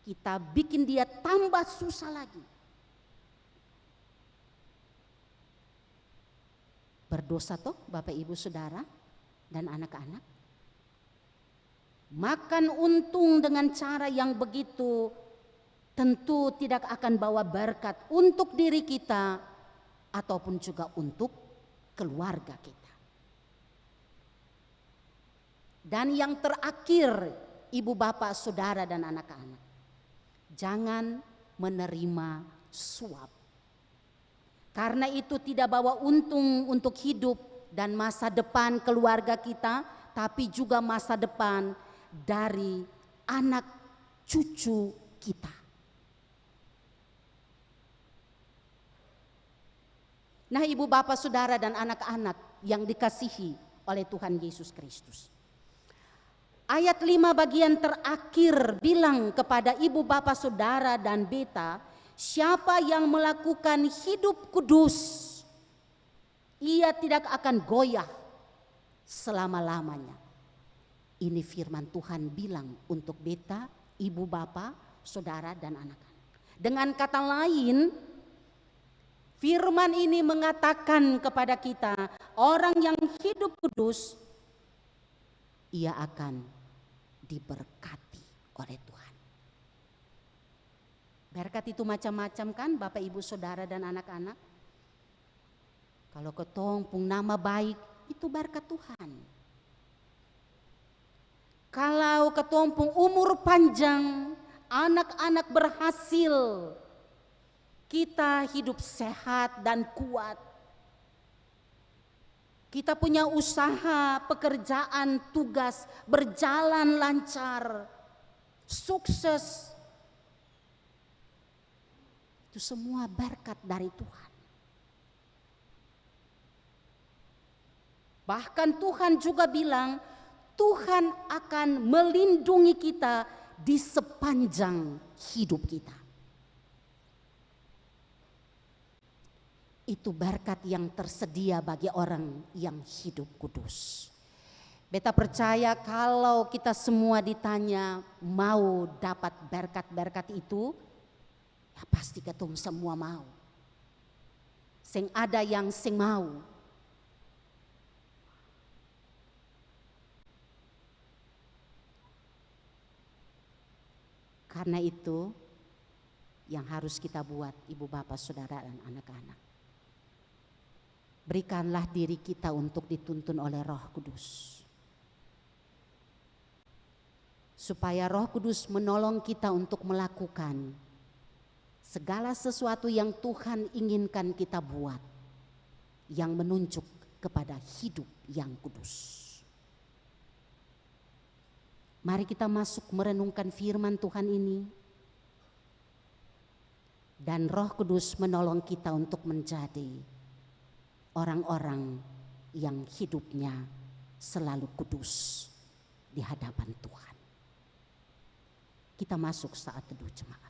kita bikin dia tambah susah lagi. Berdosa toh Bapak Ibu Saudara dan anak-anak. Makan untung dengan cara yang begitu tentu tidak akan bawa berkat untuk diri kita ataupun juga untuk keluarga kita. Dan yang terakhir, ibu bapak, saudara dan anak-anak, jangan menerima suap. Karena itu tidak bawa untung untuk hidup dan masa depan keluarga kita, tapi juga masa depan dari anak cucu kita. Nah, ibu bapak, saudara dan anak-anak yang dikasihi oleh Tuhan Yesus Kristus. Ayat 5 bagian terakhir bilang kepada ibu bapak, saudara dan beta, siapa yang melakukan hidup kudus, ia tidak akan goyah selama-lamanya. Ini firman Tuhan bilang untuk beta, ibu bapak, saudara dan anak-anak. Dengan kata lain, firman ini mengatakan kepada kita, orang yang hidup kudus, ia akan diberkati oleh Tuhan. Berkat itu macam-macam kan Bapak Ibu Saudara dan anak-anak. Kalau ketong pung nama baik, itu berkat Tuhan. Kalau ketong pung umur panjang, anak-anak berhasil, kita hidup sehat dan kuat. Kita punya usaha, pekerjaan, tugas berjalan lancar, sukses. Itu semua berkat dari Tuhan. Bahkan Tuhan juga bilang, Tuhan akan melindungi kita di sepanjang hidup kita. Itu berkat yang tersedia bagi orang yang hidup kudus. Beta percaya kalau kita semua ditanya mau dapat berkat-berkat itu, ya pasti ketong semua mau. Sing ada yang sing mau. Karena itu yang harus kita buat, ibu bapak, saudara dan anak-anak. Berikanlah diri kita untuk dituntun oleh Roh Kudus. Supaya Roh Kudus menolong kita untuk melakukan segala sesuatu yang Tuhan inginkan kita buat, yang menunjuk kepada hidup yang kudus. Mari kita masuk merenungkan firman Tuhan ini. Dan Roh Kudus menolong kita untuk menjadi orang-orang yang hidupnya selalu kudus di hadapan Tuhan. Kita masuk saat teduh jemaat.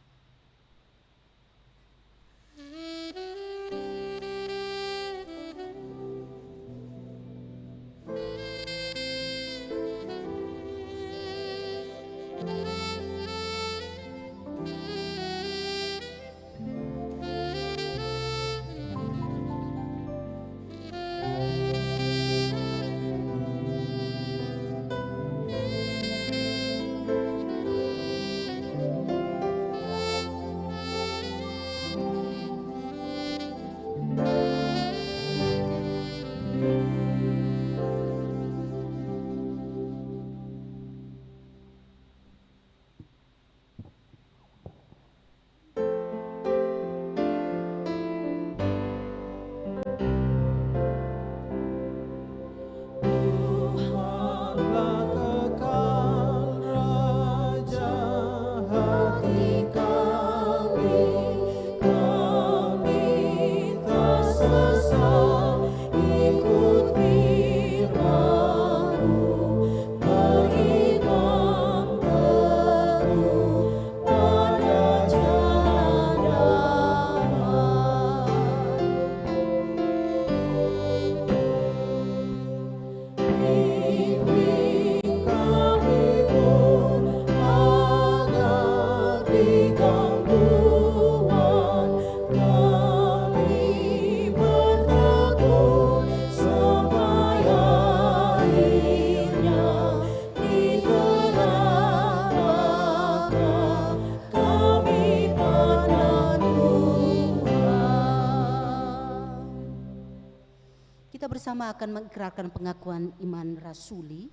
bersama-sama akan mengikrarkan pengakuan iman rasuli.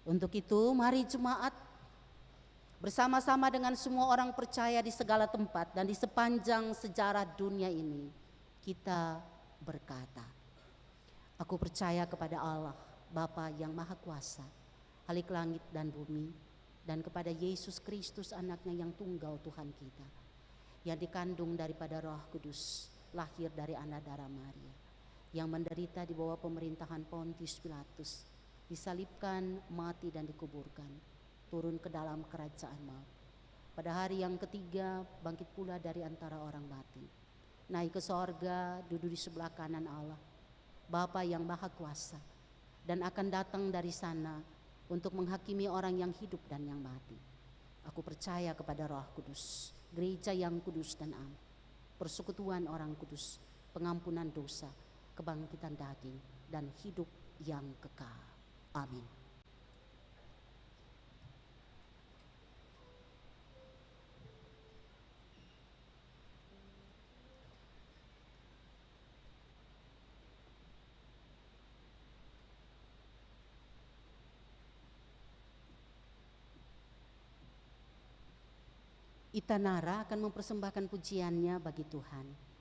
Untuk itu mari jemaat bersama-sama dengan semua orang percaya di segala tempat dan di sepanjang sejarah dunia ini kita berkata, aku percaya kepada Allah, Bapa yang Maha Kuasa, Khalik langit dan bumi, dan kepada Yesus Kristus anaknya yang tunggal Tuhan kita, yang dikandung daripada Roh Kudus, lahir dari anak darah Maria, yang menderita di bawah pemerintahan Pontius Pilatus, disalibkan, mati dan dikuburkan, turun ke dalam kerajaan maut. Pada hari yang ketiga bangkit pula dari antara orang mati, naik ke sorga, duduk di sebelah kanan Allah, Bapa yang Maha Kuasa, dan akan datang dari sana untuk menghakimi orang yang hidup dan yang mati. Aku percaya kepada Roh Kudus, gereja yang kudus dan am, persekutuan orang kudus, pengampunan dosa, kebangkitan daging, dan hidup yang kekal. Amin. Itanara akan mempersembahkan pujiannya bagi Tuhan.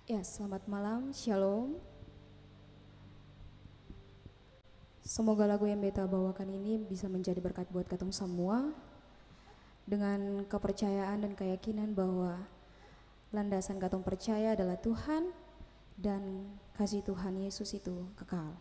Ya, selamat malam, Shalom. Semoga lagu yang beta bawakan ini bisa menjadi berkat buat katong semua, dengan kepercayaan dan keyakinan bahwa landasan katong percaya adalah Tuhan dan kasih Tuhan Yesus itu kekal.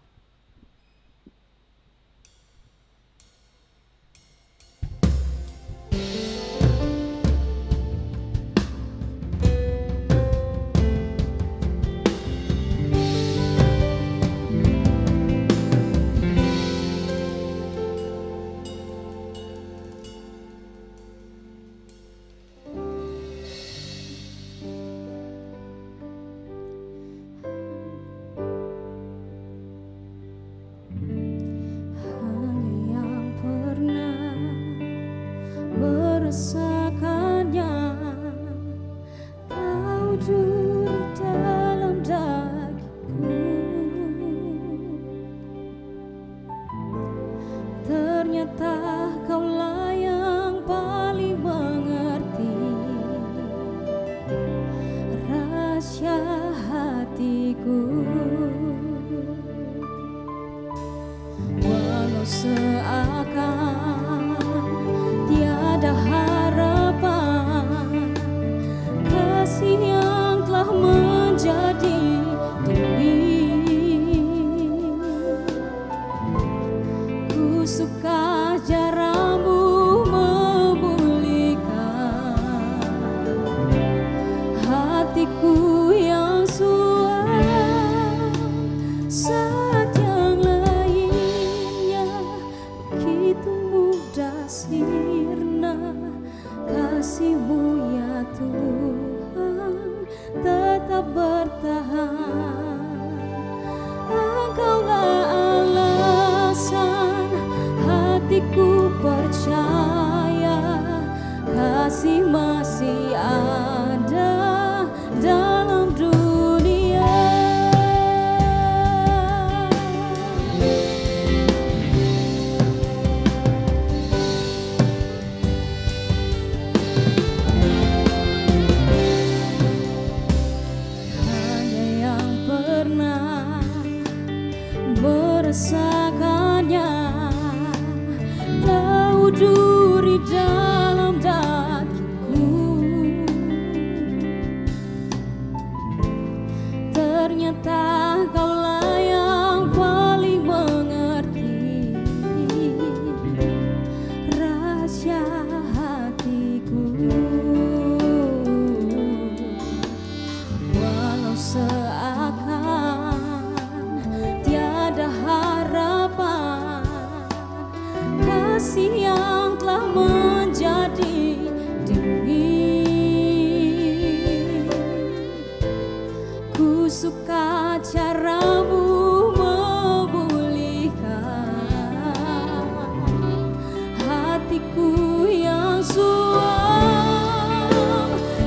hatiku yang suam,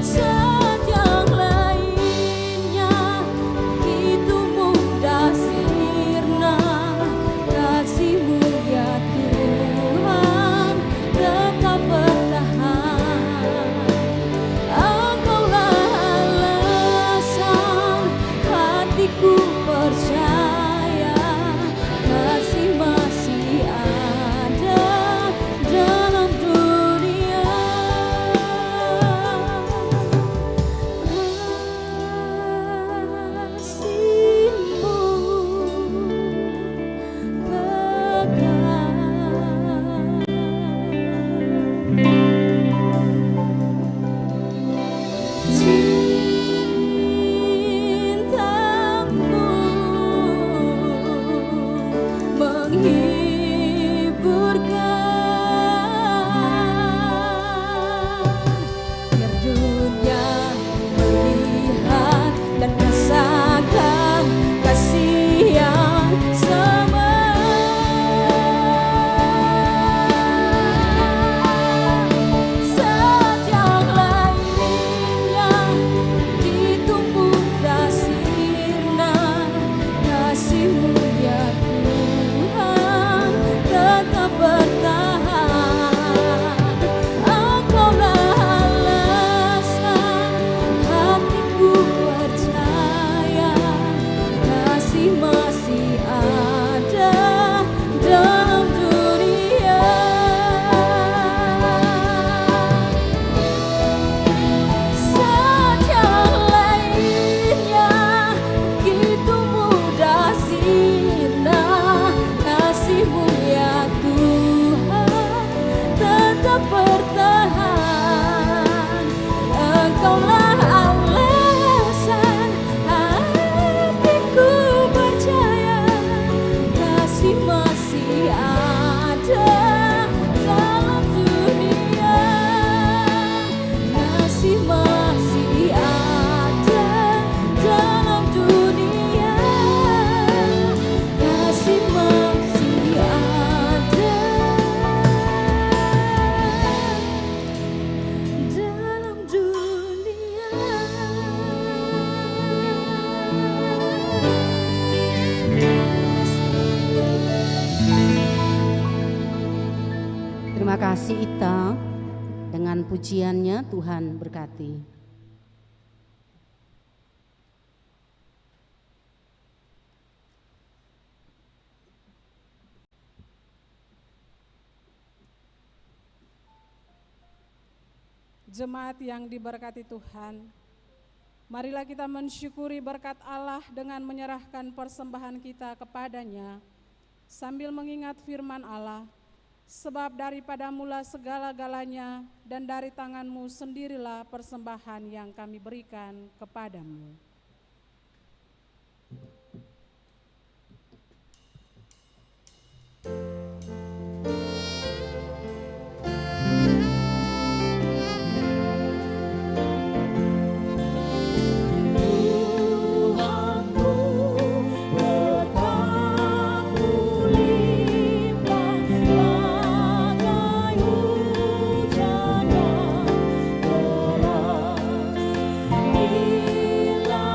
saat yang lainnya begitu mudah sirna. Kasih-Mu ya Tuhan tetap bertahan. Engkaulah alasan hatiku percaya, kasih masih ada dalam dunia. Kasih-Mu cintamu menghiburkan, biar dunia melihat dan rasakan kasih yang sama. Saat yang lainnya begitu mudah sirna. Kasih-Mu ya Tuhan tetap bertahan. Engkaulah alasan hatiku percaya, kasih masih ada dalam dunia. Saat yang lainnya begitu mudah sirna. Kasih-Mu ya Tuhan tetap bertahan. Engkaulah alasan hatiku percaya, kasih masih ada dalam dunia. Kasih masih ada dalam dunia. Kasih masih ada dalam dunia. Terima kasih Ita. Dengan pujiannya Tuhan berkati. Jemaat yang diberkati Tuhan, marilah kita mensyukuri berkat Allah dengan menyerahkan persembahan kita kepadanya, sambil mengingat firman Allah, sebab daripada mula segala-galanya dan dari tangan-Mu sendirilah persembahan yang kami berikan kepadamu. Tuhanku bertamu limpah bagai hujan yang deras, bila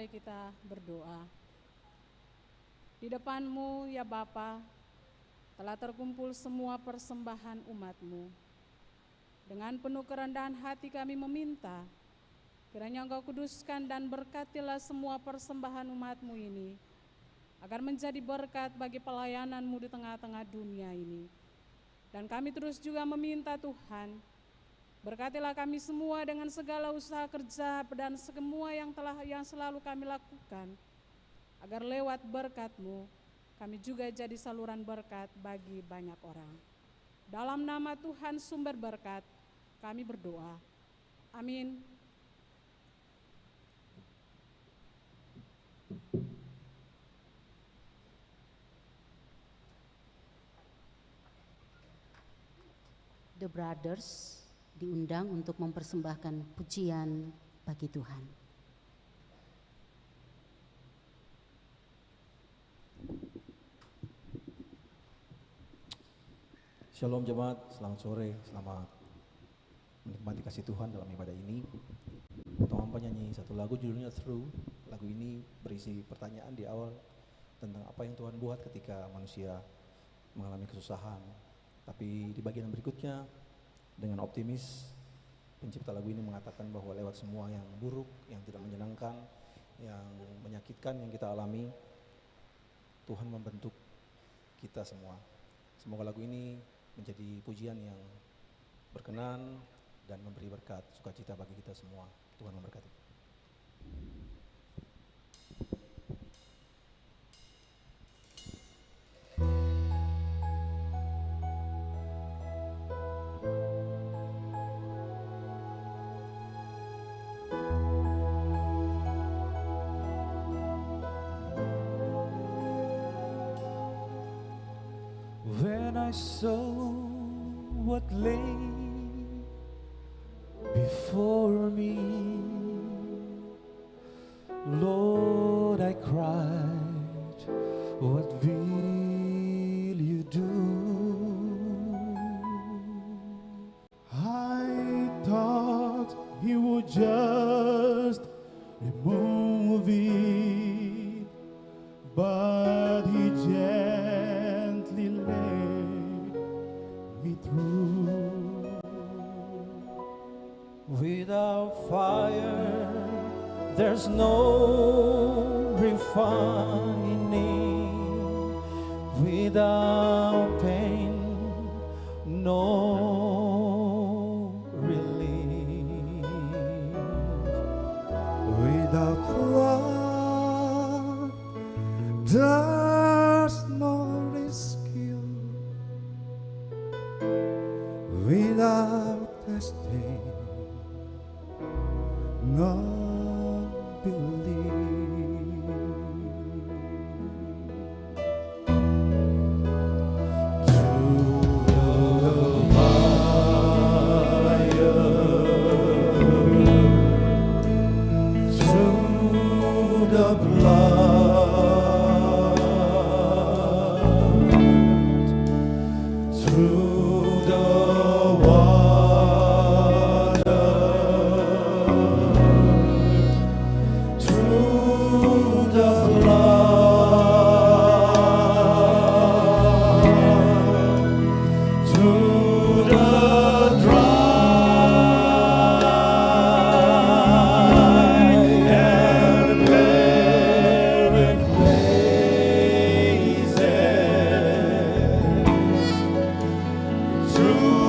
mari kita berdoa. Di depan-Mu ya Bapa, telah terkumpul semua persembahan umat-Mu. Dengan penuh kerendahan hati kami meminta, kiranya Engkau kuduskan dan berkatilah semua persembahan umat-Mu ini, agar menjadi berkat bagi pelayanan-Mu di tengah-tengah dunia ini. Dan kami terus juga meminta Tuhan, berkatilah kami semua dengan segala usaha kerja dan semua yang selalu kami lakukan, agar lewat berkat-Mu, kami juga jadi saluran berkat bagi banyak orang. Dalam nama Tuhan sumber berkat, kami berdoa. Amin. The Brothers diundang untuk mempersembahkan pujian bagi Tuhan. Shalom jemaat, selamat sore, selamat menikmati kasih Tuhan dalam ibadah ini. Tuhan penyanyi satu lagu judulnya Through. Lagu ini berisi pertanyaan di awal tentang apa yang Tuhan buat ketika manusia mengalami kesusahan. Tapi di bagian berikutnya dengan optimis pencipta lagu ini mengatakan bahwa lewat semua yang buruk, yang tidak menyenangkan, yang menyakitkan yang kita alami, Tuhan membentuk kita semua. Semoga lagu ini menjadi pujian yang berkenan dan memberi berkat sukacita bagi kita semua. Tuhan memberkati. When I saw what lay before me, Lord, I cried, what will you do? I thought He would just remove it, but He gently led me through. Without fire, there's no refining. Without pain, no relief. Without love, there's no rescue. Without testing, no belief. Through the blood, through the water, through the flood, through the dry and barren places, through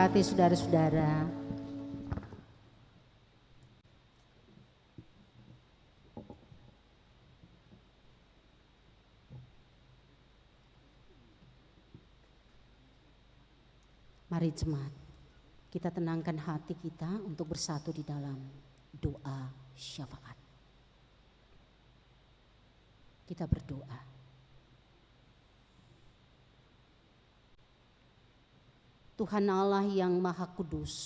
memberkati saudara-saudara. Mari jemaat, kita tenangkan hati kita untuk bersatu di dalam doa syafaat. Kita berdoa. Tuhan Allah yang Maha Kudus,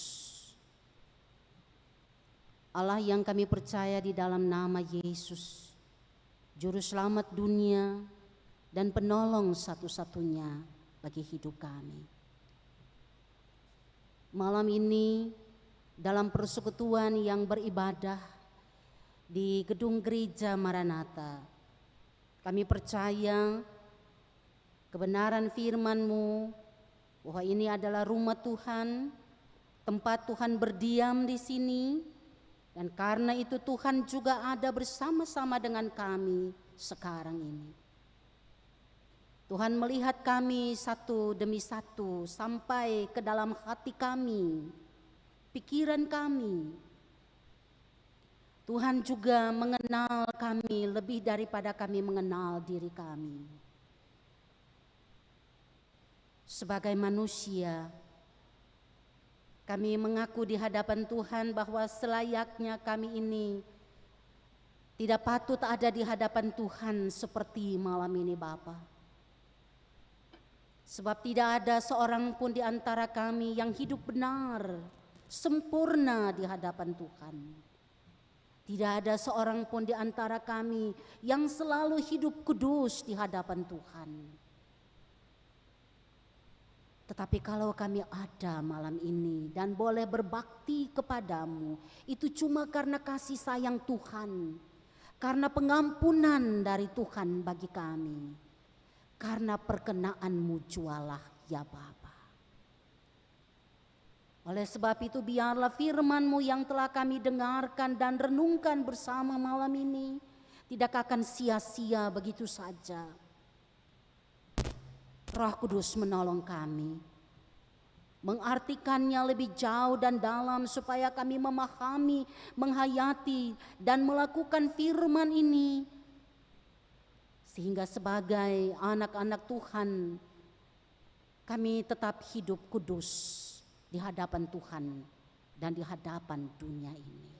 Allah yang kami percaya di dalam nama Yesus, Juru Selamat dunia dan penolong satu-satunya bagi hidup kami. Malam ini dalam persekutuan yang beribadah di gedung gereja Maranatha, kami percaya kebenaran firman-Mu bahwa ini adalah rumah Tuhan, tempat Tuhan berdiam di sini, dan karena itu Tuhan juga ada bersama-sama dengan kami sekarang ini. Tuhan melihat kami satu demi satu sampai ke dalam hati kami, pikiran kami. Tuhan juga mengenal kami lebih daripada kami mengenal diri kami. Sebagai manusia, kami mengaku di hadapan Tuhan bahwa selayaknya kami ini tidak patut ada di hadapan Tuhan seperti malam ini Bapa. Sebab tidak ada seorang pun di antara kami yang hidup benar, sempurna di hadapan Tuhan. Tidak ada seorang pun di antara kami yang selalu hidup kudus di hadapan Tuhan. Tetapi kalau kami ada malam ini dan boleh berbakti kepadamu, itu cuma karena kasih sayang Tuhan, karena pengampunan dari Tuhan bagi kami. Karena perkenan-Mu jualah ya Bapa. Oleh sebab itu biarlah firman-Mu yang telah kami dengarkan dan renungkan bersama malam ini tidak akan sia-sia begitu saja. Roh Kudus menolong kami, mengartikannya lebih jauh dan dalam supaya kami memahami, menghayati dan melakukan firman ini. Sehingga sebagai anak-anak Tuhan, kami tetap hidup kudus di hadapan Tuhan dan di hadapan dunia ini.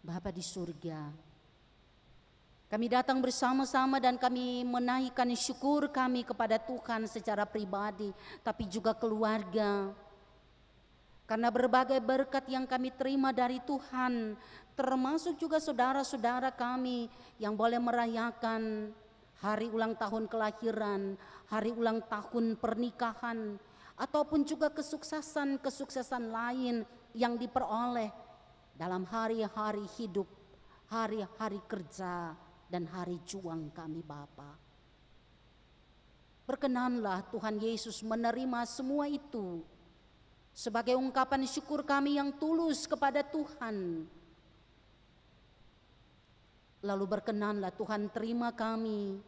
Bapa di surga, kami datang bersama-sama dan kami menaikkan syukur kami kepada Tuhan secara pribadi, tapi juga keluarga. Karena berbagai berkat yang kami terima dari Tuhan, termasuk juga saudara-saudara kami yang boleh merayakan hari ulang tahun kelahiran, hari ulang tahun pernikahan, ataupun juga kesuksesan-kesuksesan lain yang diperoleh dalam hari-hari hidup, hari-hari kerja, dan hari juang kami Bapa. Berkenanlah Tuhan Yesus menerima semua itu sebagai ungkapan syukur kami yang tulus kepada Tuhan. Lalu berkenanlah Tuhan terima kami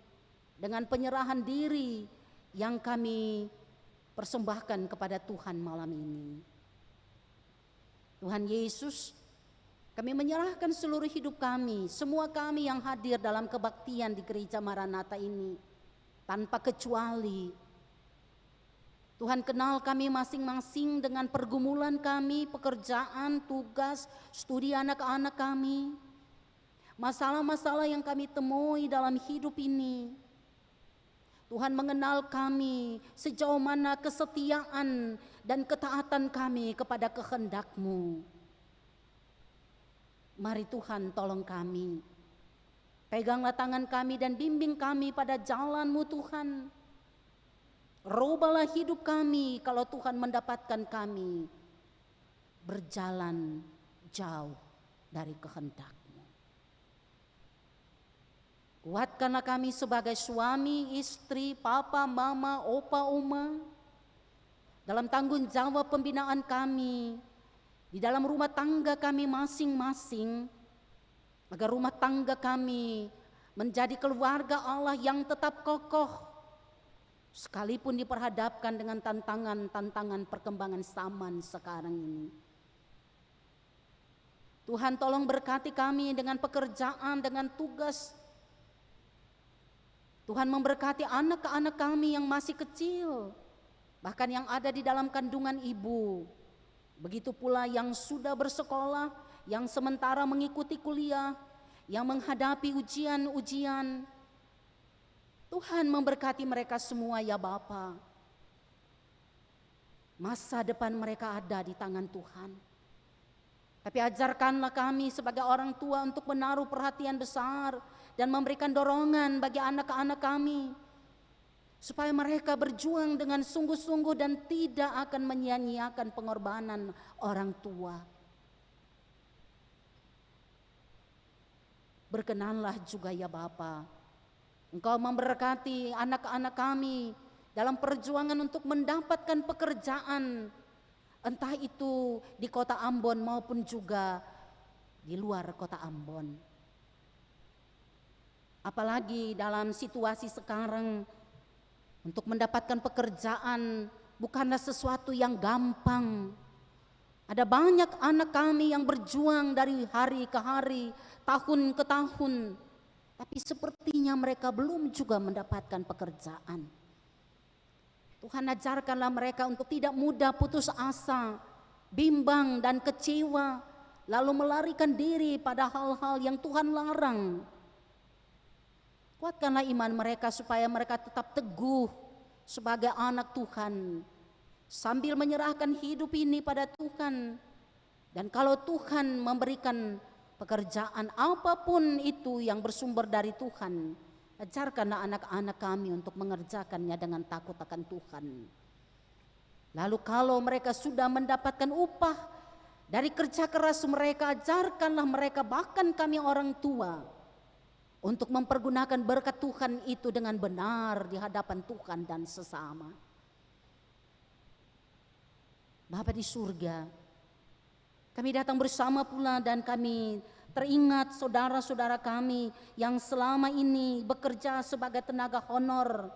dengan penyerahan diri yang kami persembahkan kepada Tuhan malam ini. Tuhan Yesus, kami menyerahkan seluruh hidup kami, semua kami yang hadir dalam kebaktian di gereja Maranatha ini, tanpa kecuali. Tuhan kenal kami masing-masing dengan pergumulan kami, pekerjaan, tugas, studi anak-anak kami. Masalah-masalah yang kami temui dalam hidup ini. Tuhan mengenal kami sejauh mana kesetiaan dan ketaatan kami kepada kehendak-Mu. Mari Tuhan tolong kami. Peganglah tangan kami dan bimbing kami pada jalan-Mu Tuhan. Rubahlah hidup kami kalau Tuhan mendapatkan kami berjalan jauh dari kehendak-Mu. Kuatkanlah kami sebagai suami, istri, papa, mama, opa, uma, dalam tanggung jawab pembinaan kami, di dalam rumah tangga kami masing-masing, agar rumah tangga kami menjadi keluarga Allah yang tetap kokoh, sekalipun diperhadapkan dengan tantangan-tantangan perkembangan zaman sekarang ini. Tuhan tolong berkati kami dengan pekerjaan, dengan tugas. Tuhan memberkati anak-anak kami yang masih kecil, bahkan yang ada di dalam kandungan ibu. Begitu pula yang sudah bersekolah, yang sementara mengikuti kuliah, yang menghadapi ujian-ujian. Tuhan memberkati mereka semua ya Bapa. Masa depan mereka ada di tangan Tuhan. Tapi ajarkanlah kami sebagai orang tua untuk menaruh perhatian besar dan memberikan dorongan bagi anak-anak kami, supaya mereka berjuang dengan sungguh-sungguh dan tidak akan menyia-nyiakan pengorbanan orang tua. Berkenanlah juga ya Bapa, Engkau memberkati anak-anak kami dalam perjuangan untuk mendapatkan pekerjaan, entah itu di kota Ambon maupun juga di luar kota Ambon. Apalagi dalam situasi sekarang, untuk mendapatkan pekerjaan bukanlah sesuatu yang gampang. Ada banyak anak kami yang berjuang dari hari ke hari, tahun ke tahun, tapi sepertinya mereka belum juga mendapatkan pekerjaan. Tuhan ajarkanlah mereka untuk tidak mudah putus asa, bimbang dan kecewa, lalu melarikan diri pada hal-hal yang Tuhan larang. Kuatkanlah iman mereka supaya mereka tetap teguh sebagai anak Tuhan, sambil menyerahkan hidup ini pada Tuhan. Dan kalau Tuhan memberikan pekerjaan apapun itu yang bersumber dari Tuhan, ajarkanlah anak-anak kami untuk mengerjakannya dengan takut akan Tuhan. Lalu kalau mereka sudah mendapatkan upah dari kerja keras mereka, ajarkanlah mereka, bahkan kami orang tua, untuk mempergunakan berkat Tuhan itu dengan benar di hadapan Tuhan dan sesama. Bapa di surga, kami datang bersama pula dan kami teringat saudara-saudara kami yang selama ini bekerja sebagai tenaga honor,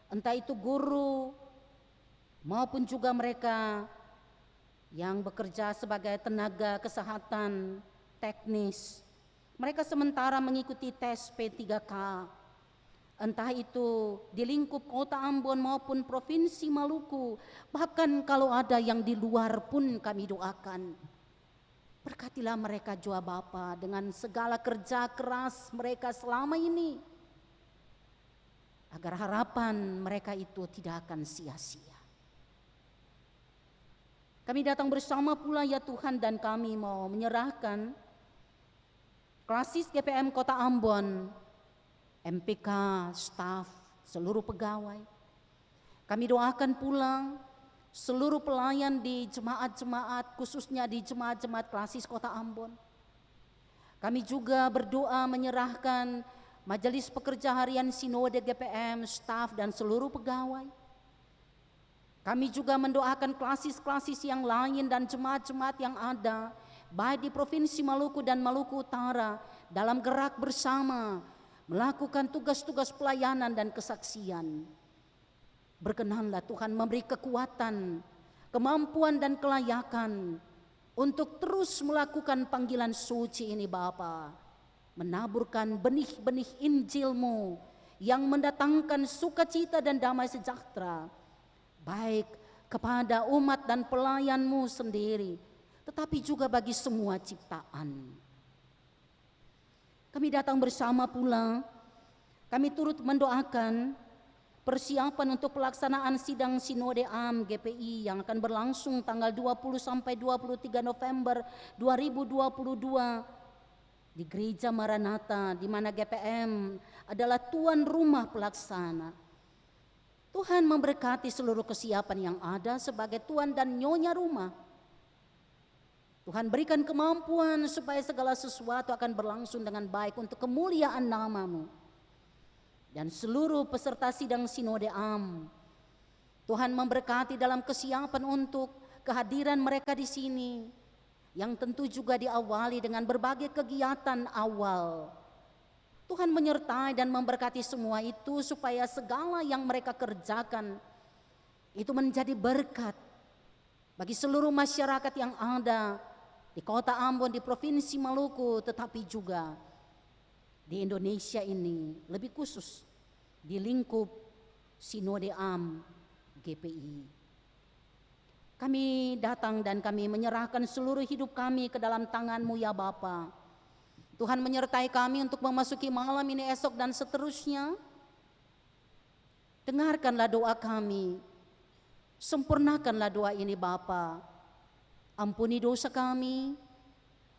entah itu guru maupun juga mereka yang bekerja sebagai tenaga kesehatan teknis. Mereka sementara mengikuti tes P3K, entah itu di lingkup kota Ambon maupun provinsi Maluku, bahkan kalau ada yang di luar pun kami doakan. Berkatilah mereka juga Bapa dengan segala kerja keras mereka selama ini, agar harapan mereka itu tidak akan sia-sia. Kami datang bersama pula ya Tuhan, dan kami mau menyerahkan Klasis GPM Kota Ambon, MPK, staf, seluruh pegawai. Kami doakan pula seluruh pelayan di jemaat-jemaat, khususnya di jemaat-jemaat Klasis Kota Ambon. Kami juga berdoa menyerahkan Majelis Pekerja Harian Sinode GPM, staf dan seluruh pegawai. Kami juga mendoakan klasis-klasis yang lain dan jemaat-jemaat yang ada, baik di Provinsi Maluku dan Maluku Utara, dalam gerak bersama, melakukan tugas-tugas pelayanan dan kesaksian. Berkenanlah Tuhan memberi kekuatan, kemampuan dan kelayakan untuk terus melakukan panggilan suci ini Bapa, menaburkan benih-benih Injil-Mu yang mendatangkan sukacita dan damai sejahtera, baik kepada umat dan pelayan-Mu sendiri, tetapi juga bagi semua ciptaan. Kami datang bersama pula, kami turut mendoakan persiapan untuk pelaksanaan sidang Sinode AM GPI yang akan berlangsung tanggal 20 sampai 23 November 2022 di Gereja Maranatha, di mana GPM adalah tuan rumah pelaksana. Tuhan memberkati seluruh kesiapan yang ada sebagai tuan dan nyonya rumah. Tuhan berikan kemampuan supaya segala sesuatu akan berlangsung dengan baik untuk kemuliaan nama-Mu. Dan seluruh peserta sidang Sinode AM, Tuhan memberkati dalam kesiapan untuk kehadiran mereka di sini, yang tentu juga diawali dengan berbagai kegiatan awal, Tuhan menyertai dan memberkati semua itu supaya segala yang mereka kerjakan itu menjadi berkat bagi seluruh masyarakat yang ada di Kota Ambon, di Provinsi Maluku, tetapi juga di Indonesia ini, lebih khusus di lingkup Sinode Am GPI. Kami datang dan kami menyerahkan seluruh hidup kami ke dalam tangan-Mu ya Bapa. Tuhan menyertai kami untuk memasuki malam ini, esok dan seterusnya. Dengarkanlah doa kami, sempurnakanlah doa ini Bapa. Ampuni dosa kami,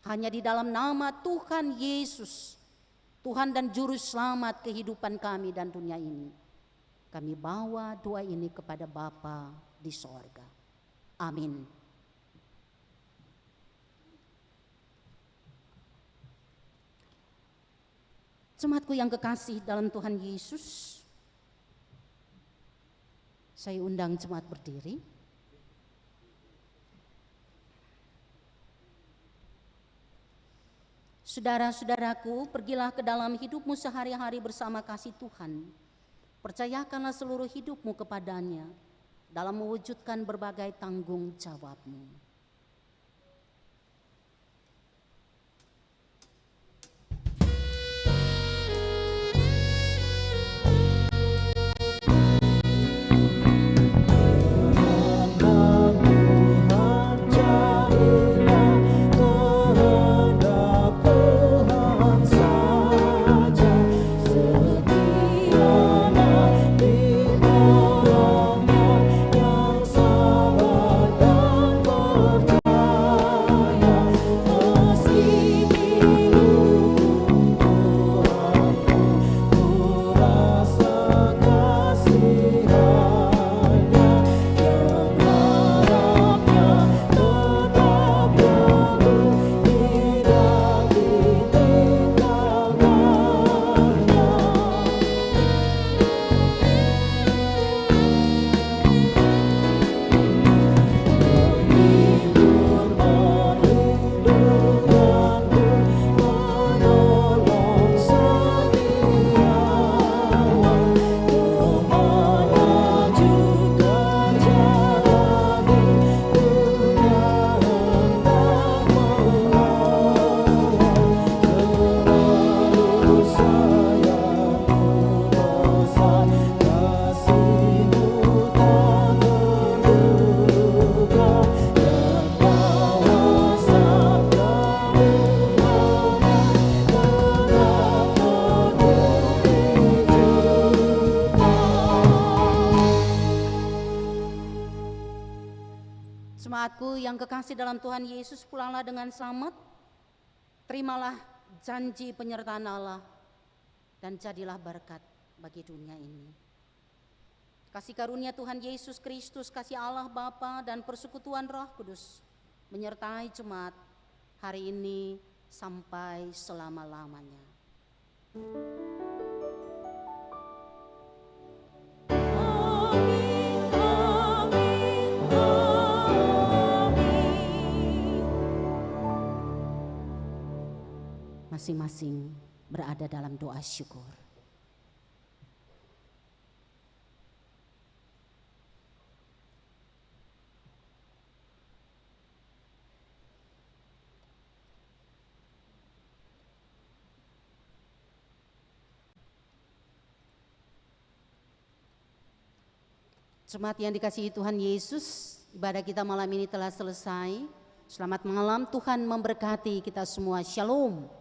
hanya di dalam nama Tuhan Yesus, Tuhan dan Juru Selamat kehidupan kami dan dunia ini. Kami bawa doa ini kepada Bapa di sorga. Amin. Jemaatku yang kekasih dalam Tuhan Yesus, saya undang jemaat berdiri. Saudara-saudaraku, pergilah ke dalam hidupmu sehari-hari bersama kasih Tuhan. Percayakanlah seluruh hidupmu kepadanya dalam mewujudkan berbagai tanggung jawabmu. Jemaatku yang kekasih dalam Tuhan Yesus, pulanglah dengan selamat. Terimalah janji penyertaan Allah dan jadilah berkat bagi dunia ini. Kasih karunia Tuhan Yesus Kristus, kasih Allah Bapa dan persekutuan Roh Kudus menyertai jemaat hari ini sampai selama-lamanya. Masing-masing berada dalam doa syukur. Jemaat yang dikasihi Tuhan Yesus, ibadah kita malam ini telah selesai. Selamat malam, Tuhan memberkati kita semua. Shalom.